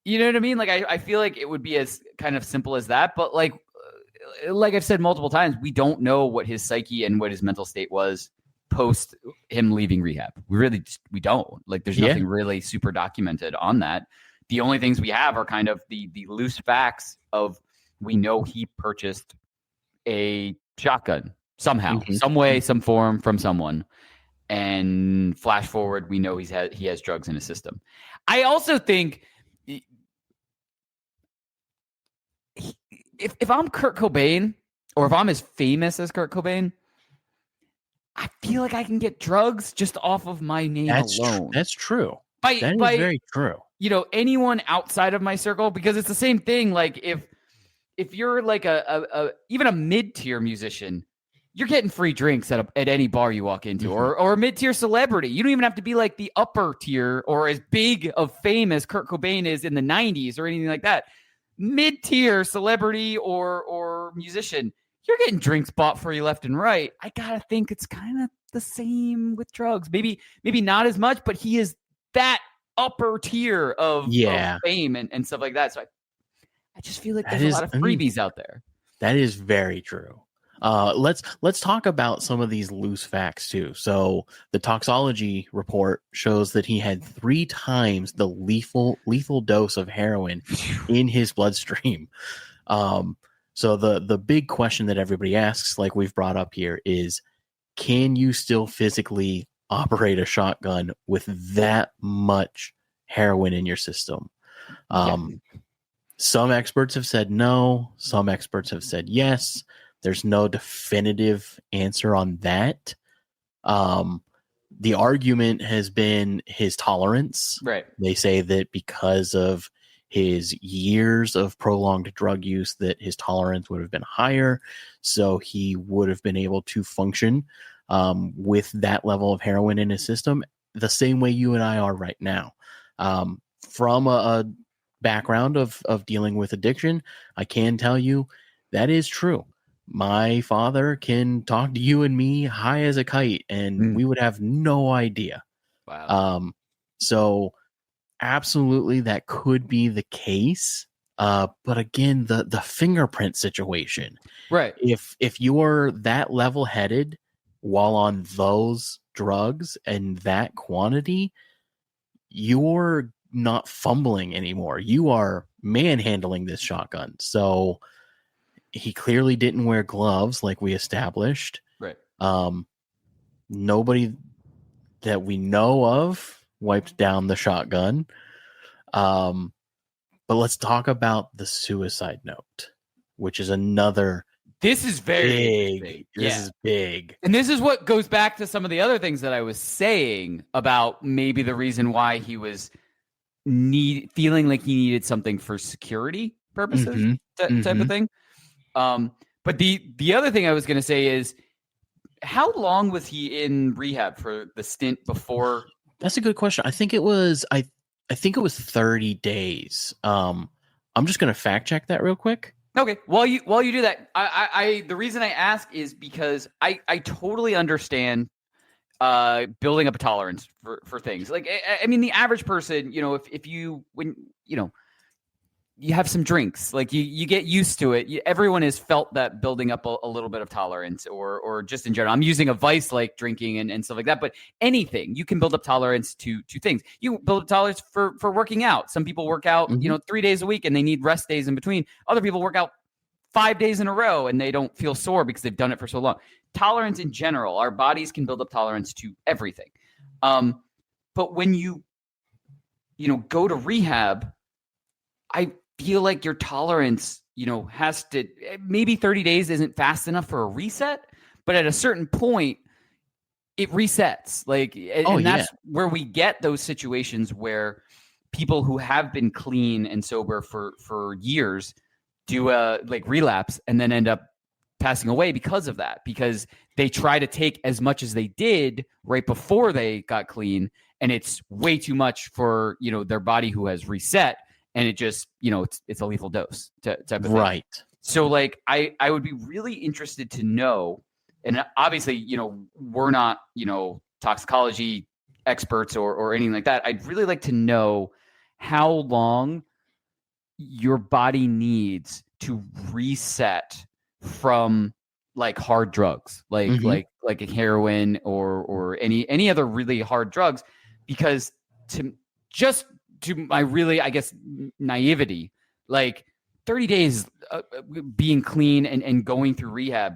You know what I mean? Like, I feel like it would be as kind of simple as that. But like I've said multiple times, we don't know what his psyche and what his mental state was post him leaving rehab. We don't. Like, there's nothing really super documented on that. The only things we have are kind of the loose facts of, we know he purchased a shotgun somehow, some way, some form, from someone. And flash forward, we know he has drugs in his system. I also think if I'm Kurt Cobain, or if I'm as famous as Kurt Cobain, I feel like I can get drugs just off of my name alone. That's true. That is very true. You know, anyone outside of my circle, because it's the same thing. Like, if you're like even a mid-tier musician, you're getting free drinks at any bar you walk into, or a mid-tier celebrity. You don't even have to be like the upper tier or as big of fame as Kurt Cobain is in the 90s or anything like that. Mid-tier celebrity or musician, you're getting drinks bought for you left and right. I gotta think it's kind of the same with drugs. Maybe not as much, but he is that upper tier of fame and stuff like that. So I just feel like there's a lot of freebies out there. That is very true. Let's talk about some of these loose facts too. So the toxology report shows that he had 3 times the lethal dose of heroin in his bloodstream. So the big question that everybody asks, like we've brought up here, is, can you still physically operate a shotgun with that much heroin in your system? Some experts have said no. Some experts have said yes. There's no definitive answer on that. The argument has been his tolerance. Right. They say that because of his years of prolonged drug use, that his tolerance would have been higher, so he would have been able to function with that level of heroin in his system the same way you and I are right now. From a background of dealing with addiction, I can tell you that is true. My father can talk to you and me high as a kite, and we would have no idea. Wow. So absolutely, that could be the case. But again, the fingerprint situation, right? If you're that level-headed while on those drugs and that quantity, you're not fumbling anymore. You are manhandling this shotgun. So he clearly didn't wear gloves, like we established. Right. Nobody that we know of wiped down the shotgun. But let's talk about the suicide note, which is another. This is very big. This is big. And this is what goes back to some of the other things that I was saying about maybe the reason why he was feeling like he needed something for security purposes, type of thing. But the other thing I was going to say is, how long was he in rehab for the stint before? That's a good question. I think it was 30 days. I'm just going to fact check that real quick. Okay. While you do that, I the reason I ask is because I totally understand building up a tolerance for things. Like, I mean, the average person, you know, if you have some drinks, like you get used to it. Everyone has felt that building up a little bit of tolerance, or just in general. I'm using a vice like drinking and stuff like that, but anything, you can build up tolerance to things. You build up tolerance for working out. Some people work out, 3 days a week and they need rest days in between. Other people work out 5 days in a row and they don't feel sore because they've done it for so long. Tolerance in general, our bodies can build up tolerance to everything. But when you go to rehab, I feel like your tolerance has to, maybe 30 days isn't fast enough for a reset, but at a certain point, it resets. And that's where we get those situations where people who have been clean and sober for years do a relapse and then end up passing away because of that, because they try to take as much as they did right before they got clean, and it's way too much for their body who has reset, and it just it's a lethal dose type of thing. Right. So I would be really interested to know, and obviously we're not toxicology experts or anything like that. I'd really like to know how long your body needs to reset from hard drugs, like a heroin or any other really hard drugs, because to my really, I guess, naivety, 30 days being clean and going through rehab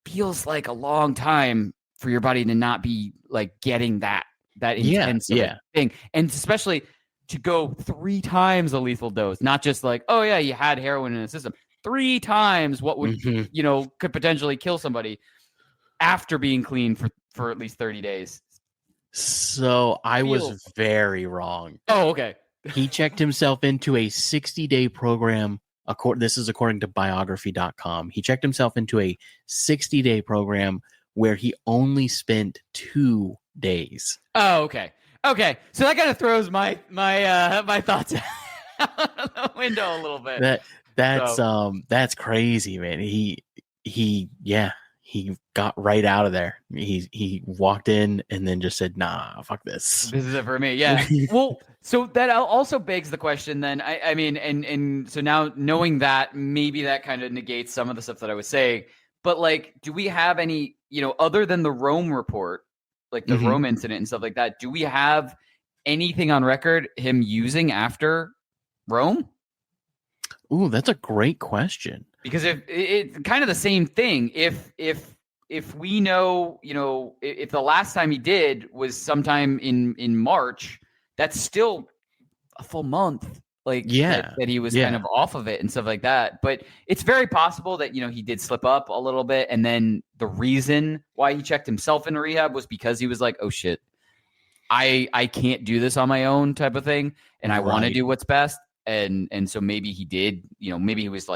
feels like a long time for your body to not be getting that intense of a thing, and especially to go 3 times a lethal dose, not just oh yeah, you had heroin in the system, 3 times what would could potentially kill somebody after being clean for at least 30 days. So I was very wrong. Oh, okay. He checked himself into a 60-day program. This is according to biography.com. He checked himself into a 60-day program where he only spent 2 days. Oh, okay. Okay. So that kind of throws my thoughts out the window a little bit. That's crazy, man. He got right out of there. He walked in and then just said, "Nah, fuck this. This is it for me." Yeah. Well, so that also begs the question then. I mean, and so now knowing that, maybe that kind of negates some of the stuff that I was saying. But do we have any, other than the Rome report, the Rome incident and stuff like that, do we have anything on record him using after Rome? Ooh, that's a great question. Because if it's kind of the same thing, if we know, if the last time he did was sometime in March, that's still a full month. That he was kind of off of it and stuff like that. But it's very possible that he did slip up a little bit, and then the reason why he checked himself into rehab was because he was like, "Oh shit, I can't do this on my own," type of thing, and I want to do what's best. And so maybe he did, maybe he was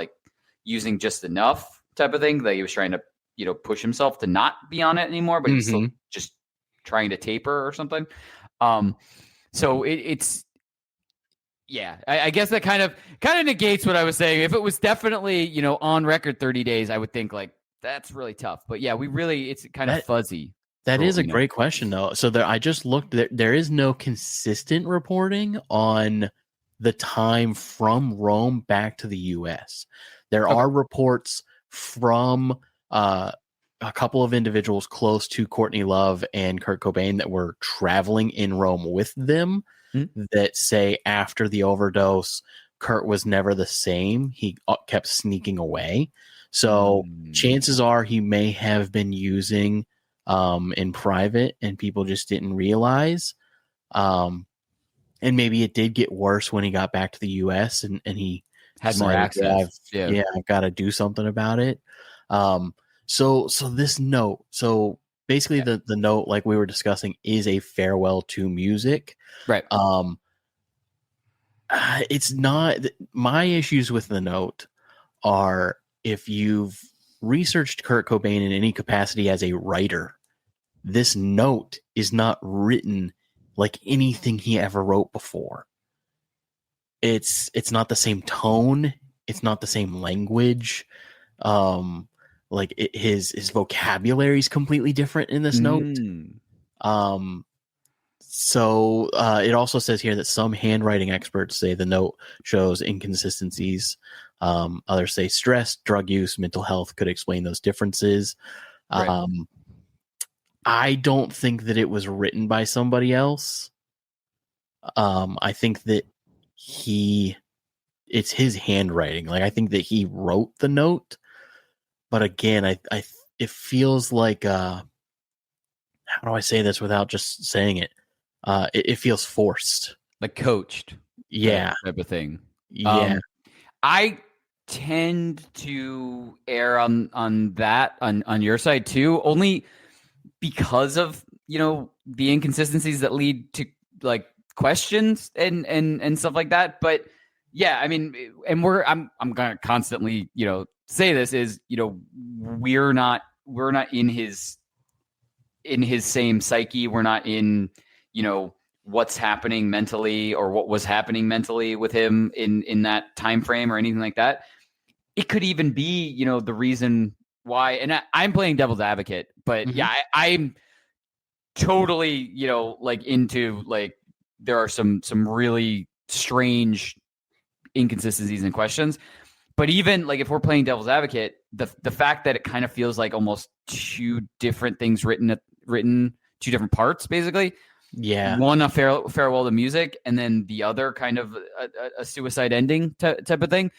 using just enough type of thing that he was trying to push himself to not be on it anymore, but he's still just trying to taper or something. So it's. Yeah, I guess that kind of negates what I was saying. If it was definitely, on record 30 days, I would think that's really tough. But yeah, it's kind of fuzzy. That is a great question, though. So I just looked. There is no consistent reporting on the time from Rome back to the U.S. There are reports from a couple of individuals close to Courtney Love and Kurt Cobain that were traveling in Rome with them. That say after the overdose, Kurt was never the same. He kept sneaking away. So chances are he may have been using in private and people just didn't realize. And maybe it did get worse when he got back to the U.S. and he had more access. I've got to do something about it. So this note, so basically the note, like we were discussing, is a farewell to music. Right. It's not, my issues with the note are if you've researched Kurt Cobain in any capacity as a writer, this note is not written like anything he ever wrote before. It's not the same tone. It's not the same language. His vocabulary is completely different in this note. So it also says here that some handwriting experts say the note shows inconsistencies. Others say stress, drug use, mental health could explain those differences. Right. I don't think that it was written by somebody else. I think that it's his handwriting. I think that he wrote the note, but again, it feels like, how do I say this without just saying it? It feels forced, coached, type of thing. Yeah. tend to err on that on your side too, only because of, you know, the inconsistencies that lead to like questions and stuff like that. But yeah, I mean, and I'm gonna constantly, you know, say this is, you know, we're not in his same psyche. We're not in, you know, what's happening mentally or what was happening mentally with him in that time frame or anything like that. It could even be, you know, the reason why. And I'm playing devil's advocate, but yeah, I'm totally, you know, like into like there are some really strange inconsistencies and questions. But even like if we're playing devil's advocate, the fact that it kind of feels like almost two different things written two different parts, basically. Yeah. One a farewell to music, and then the other kind of a suicide ending type of thing.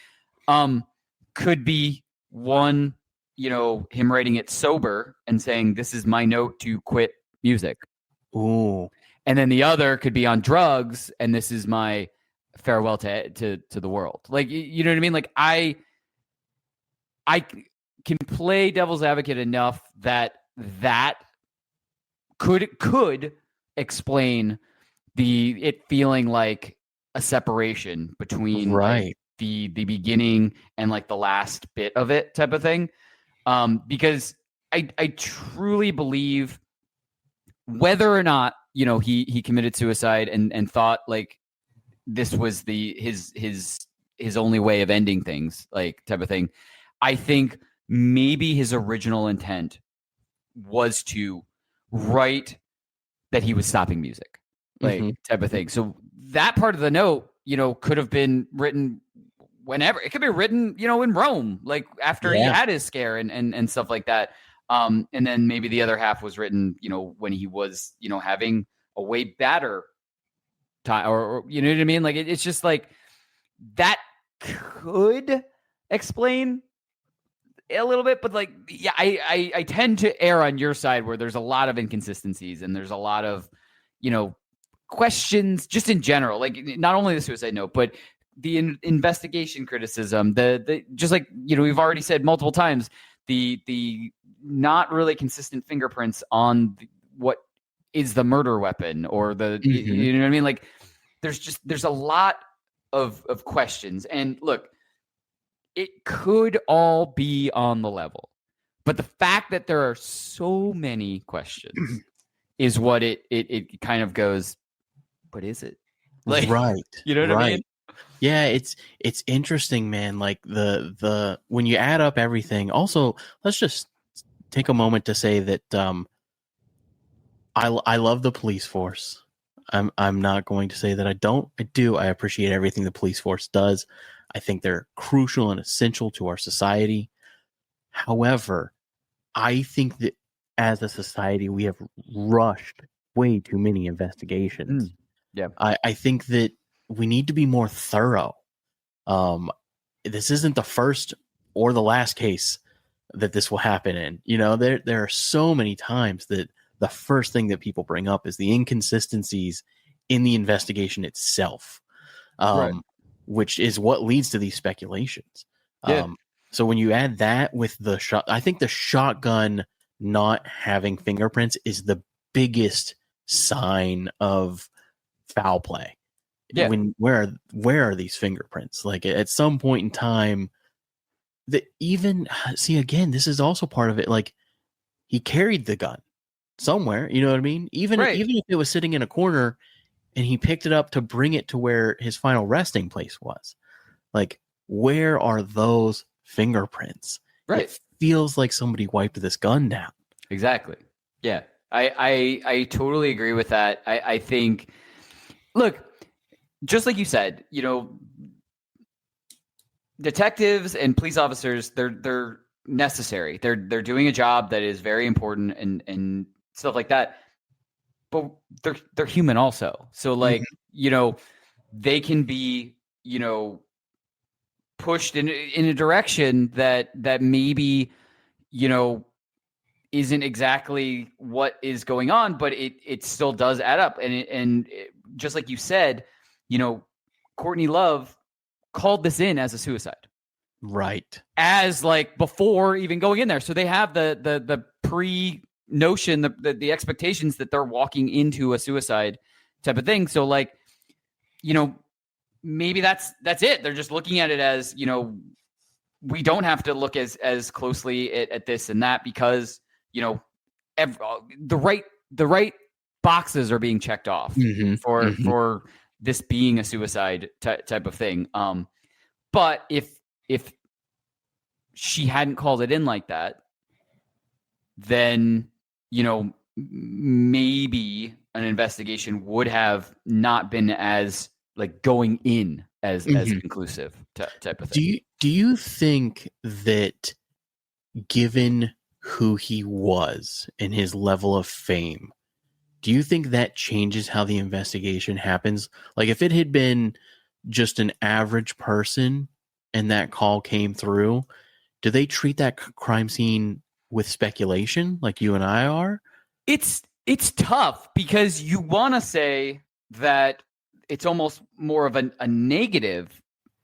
Could be one, you know, him writing it sober and saying, "This is my note to quit music." Ooh. And then the other could be on drugs, and this is my farewell to the world. Like, you know what I mean? Like I can play devil's advocate enough that could explain it feeling like a separation between like the beginning and like the last bit of it type of thing. Because I truly believe whether or not, you know, he committed suicide and thought like this was his only way of ending things, like type of thing. I think maybe his original intent was to write that he was stopping music, like type of thing. So that part of the note, you know, could have been written whenever. It could be written, you know, in Rome, like after he had his scare and stuff like that. And then maybe the other half was written, you know, when he was, you know, having a way badder time, or you know what I mean? Like it's just like that could explain a little bit, but like, yeah, I tend to err on your side where there's a lot of inconsistencies and there's a lot of, you know, questions just in general, like not only the suicide note, but the investigation criticism, the just like, you know, we've already said multiple times, the not really consistent fingerprints on what is the murder weapon or the, you know what I mean? Like there's a lot of questions. And look, it could all be on the level, but the fact that there are so many questions is what it kind of goes, what is it? Like, right. You know what I mean? Yeah, it's interesting, man. Like the when you add up everything. Also, let's just take a moment to say that I love the police force. I'm not going to say that I don't. I do. I appreciate everything the police force does. I think they're crucial and essential to our society. However, I think that as a society, we have rushed way too many investigations. Yeah. I think that we need to be more thorough. This isn't the first or the last case that this will happen in. You know, there are so many times that the first thing that people bring up is the inconsistencies in the investigation itself, which is what leads to these speculations. So when you add that with the shot, I think the shotgun not having fingerprints is the biggest sign of foul play. Yeah. Where are these fingerprints? Like at some point in time, that even see again, this is also part of it. Like he carried the gun somewhere, you know what I mean? Even if it was sitting in a corner and he picked it up to bring it to where his final resting place was. Like, where are those fingerprints? Right. It feels like somebody wiped this gun down. Exactly. Yeah. I totally agree with that. I think, look, just like you said, you know, detectives and police officers, they're necessary. They're doing a job that is very important and stuff like that. But they're human also. So like, you know, they can be, you know, pushed in a direction that maybe, you know, isn't exactly what is going on, but it still does add up. And just like you said, you know, Courtney Love called this in as a suicide. Right. as like before even going in there. So they have the pre notion, the expectations that they're walking into a suicide type of thing. So like, maybe that's it. They're just looking at it as, we don't have to look as closely at this and that because, the right boxes are being checked off for this being a suicide type of thing. But if she hadn't called it in like that, then, maybe an investigation would have not been as like going in as conclusive type of thing. Do you think that given who he was and his level of fame, do you think that changes how the investigation happens? Like if it had been just an average person and that call came through, do they treat that crime scene with speculation like you and I are? It's tough because you want to say that it's almost more of a negative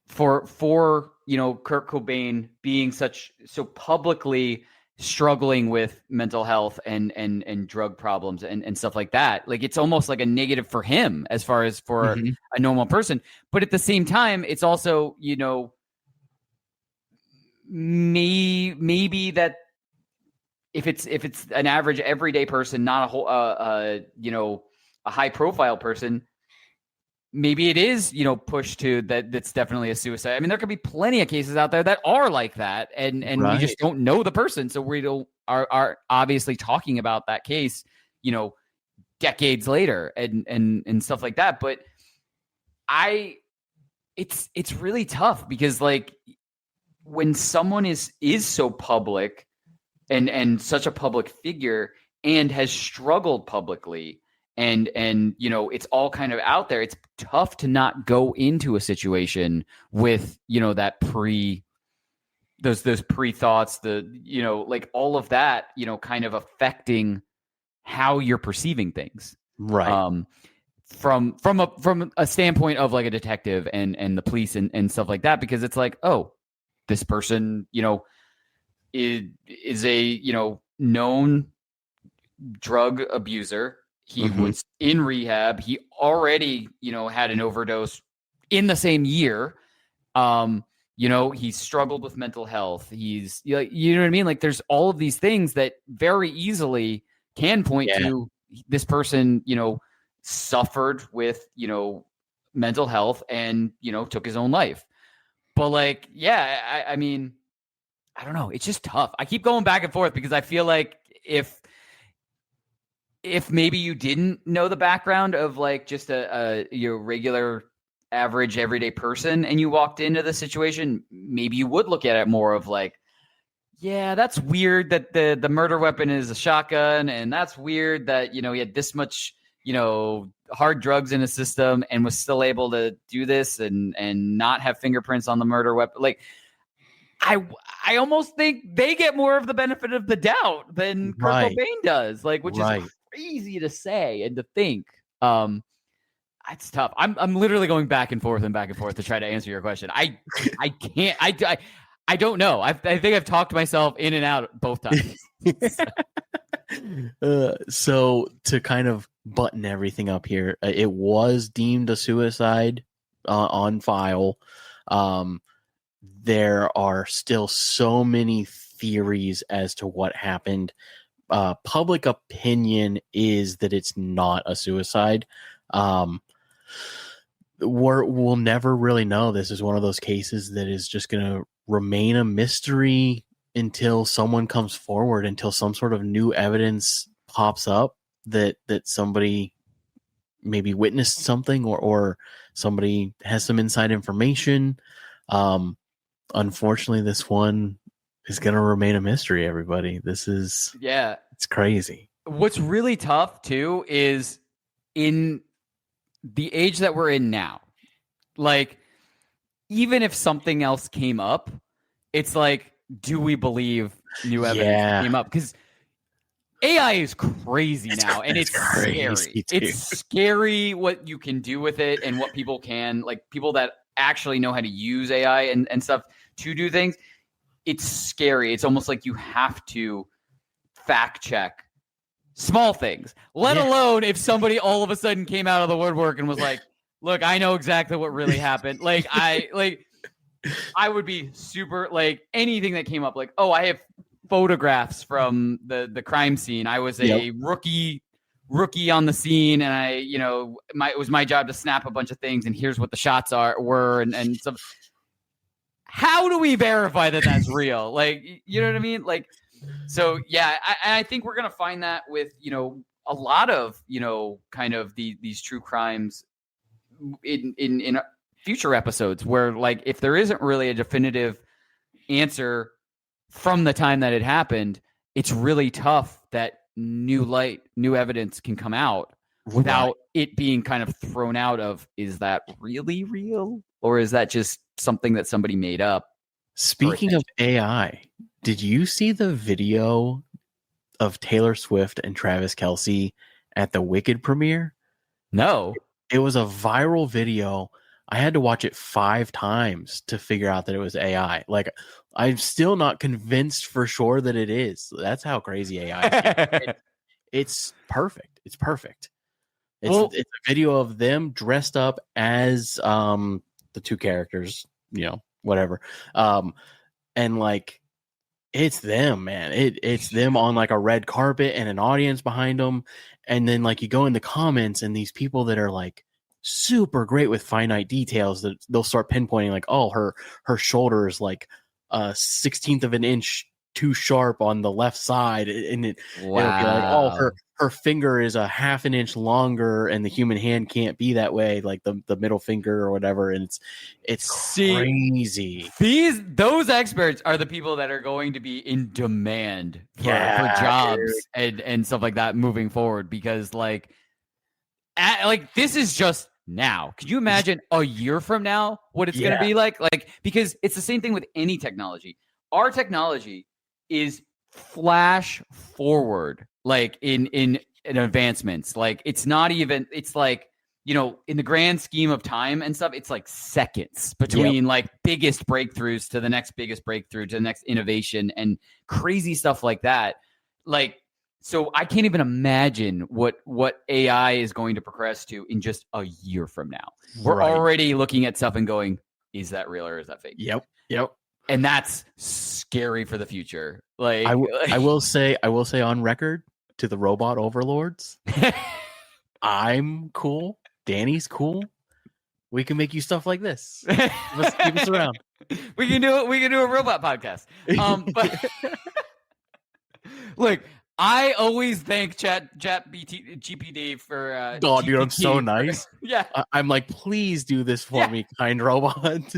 for Kurt Cobain being so publicly struggling with mental health and drug problems and stuff like that. Like it's almost like a negative for him as far as for a normal person. But at the same time, it's also, maybe that if it's an average everyday person, not a whole a high profile person, maybe it is pushed to that's definitely a suicide. I mean, there could be plenty of cases out there that are like that, and right. We just don't know the person, so we are obviously talking about that case decades later and stuff like that. But it's really tough because like when someone is so public and such a public figure and has struggled publicly and it's all kind of out there, it's tough to not go into a situation with that those pre-thoughts, like all of that kind of affecting how you're perceiving things, right? From a standpoint of like a detective and the police and stuff like that, because it's like, oh, this person, is a, known drug abuser. He was in rehab. He already, had an overdose in the same year. He's struggled with mental health. He's, you know what I mean? Like there's all of these things that very easily can point to this person, suffered with, mental health and, took his own life. But like, I mean, I don't know. It's just tough. I keep going back and forth because I feel like if maybe you didn't know the background of like just a regular average everyday person and you walked into the situation, maybe you would look at it more of like, yeah, that's weird that the murder weapon is a shotgun, and that's weird that he had this much hard drugs in his system and was still able to do this and not have fingerprints on the murder weapon. Like I almost think they get more of the benefit of the doubt than Kurt Cobain does, like, which is crazy to say and to think. It's tough. I'm literally going back and forth to try to answer your question. I can't. I don't know. I think I've talked myself in and out both times. So to kind of button everything up here, it was deemed a suicide on file. There are still so many theories as to what happened. Public opinion is that it's not a suicide. We'll never really know. This is one of those cases that is just going to remain a mystery until someone comes forward, until some sort of new evidence pops up that somebody maybe witnessed something or somebody has some inside information. Unfortunately, this one is going to remain a mystery, everybody. It's crazy. What's really tough too is in the age that we're in now, like, even if something else came up, it's like, do we believe new evidence came up? Because AI is crazy now, and it's scary. It's scary what you can do with it and what people can, like people that actually know how to use AI and stuff to do things, it's scary. It's almost like you have to fact check small things, let alone if somebody all of a sudden came out of the woodwork and was like, look, I know exactly what really happened. Like I would be super, like, anything that came up, like, oh, I have photographs from the crime scene. I was a rookie on the scene, and it was my job to snap a bunch of things, and here's what the shots were, and so how do we verify that that's real? Like, you know what I mean? Like, so yeah, I think we're gonna find that with a lot of kind of these true crimes in future episodes, where, like, if there isn't really a definitive answer from the time that it happened, it's really tough that new evidence can come out without it being kind of thrown out of, is that really real, or is that just something that somebody made up? Speaking of AI, did you see the video of Taylor Swift and Travis Kelce at the Wicked premiere? No. It was a viral video. I had to watch it 5 times to figure out that it was AI. Like, I'm still not convinced for sure that it is. That's how crazy AI is. It's perfect. It's perfect. It's a video of them dressed up as the 2 characters, whatever. And like, it's them, man. It's them on like a red carpet and an audience behind them. And then like you go in the comments, and these people that are like super great with finite details, that they'll start pinpointing, like, oh, her shoulder is like a 16th of an inch too sharp on the left side, and it'll be like, oh, her finger is a half an inch longer, and the human hand can't be that way, like the middle finger or whatever. And it's crazy. Those experts are the people that are going to be in demand for jobs and stuff like that moving forward, because like this is just now. Could you imagine a year from now what it's going to be like? Like, because it's the same thing with any technology. Our technology is flash forward, like in advancements. Like, it's not even, it's like, in the grand scheme of time and stuff, it's like seconds between like biggest breakthroughs to the next biggest breakthrough to the next innovation and crazy stuff like that. Like, so I can't even imagine what AI is going to progress to in just a year from now. We're already looking at stuff and going, is that real or is that fake? Yep. And that's scary for the future. Like, I will say on record to the robot overlords, I'm cool. Danny's cool. We can make you stuff like this. Keep us around. We can do it. We can do a robot podcast. But look, I always thank GPT for. Oh, dude, I'm so nice. Yeah, I'm like, please do this for me, kind robot.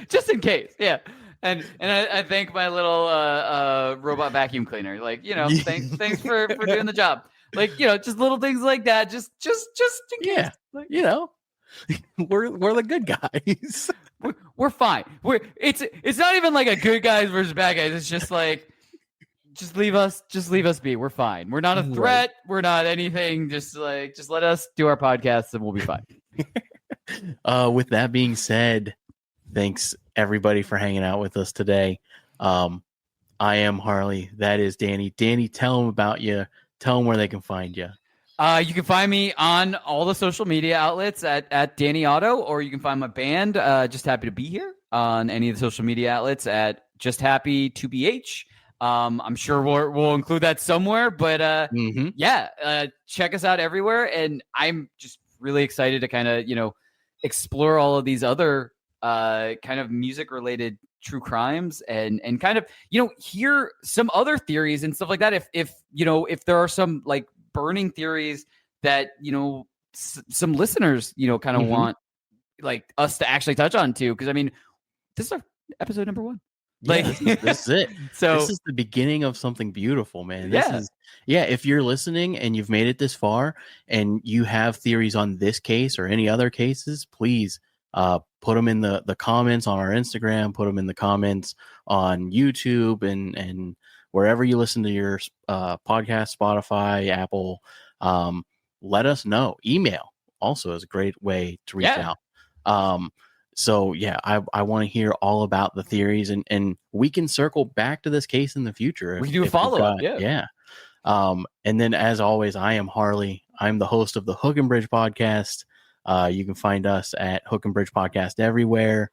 just in case, yeah. And I thank my little robot vacuum cleaner. Like, thanks for doing the job. Like, just little things like that. Just in case. Yeah, like, we're the good guys. We're fine. It's not even like a good guys versus bad guys. It's just like, just leave us be. We're fine. We're not a threat. We're not anything. Just let us do our podcasts and we'll be fine. With that being said, thanks everybody for hanging out with us today. I am Harley. That is Danny. Danny, tell them about you. Tell them where they can find you. You can find me on all the social media outlets at Danny Otto, or you can find my band, Just Happy to Be Here, on any of the social media outlets at Just Happy to BH. I'm sure we'll include that somewhere, but check us out everywhere. And I'm just really excited to kind of, explore all of these other kind of music related true crimes and kind of, hear some other theories and stuff like that. If there are some like burning theories that, some listeners, kind of want like us to actually touch on too. Cause I mean, this is our episode number 1. Like, this is it. So this is the beginning of something beautiful, man. If you're listening and you've made it this far and you have theories on this case or any other cases, please put them in the comments on our Instagram, put them in the comments on YouTube and wherever you listen to your podcast, Spotify, Apple. Let us know. Email also is a great way to reach out. So yeah, I want to hear all about the theories, and we can circle back to this case in the future. We can do a follow-up, yeah. And then as always, I am Harley. I'm the host of the Hook and Bridge podcast. You can find us at Hook and Bridge Podcast everywhere.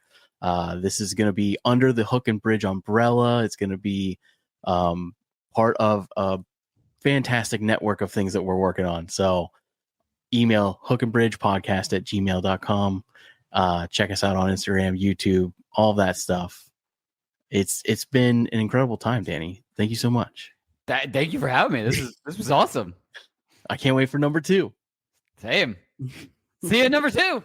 This is going to be under the Hook and Bridge umbrella. It's going to be part of a fantastic network of things that we're working on. So email hookandbridgepodcast@gmail.com. Check us out on Instagram, YouTube, all that stuff. It's been an incredible time, Danny. Thank you so much. Thank you for having me. This was awesome. I can't wait for number 2. Same. See you at number 2.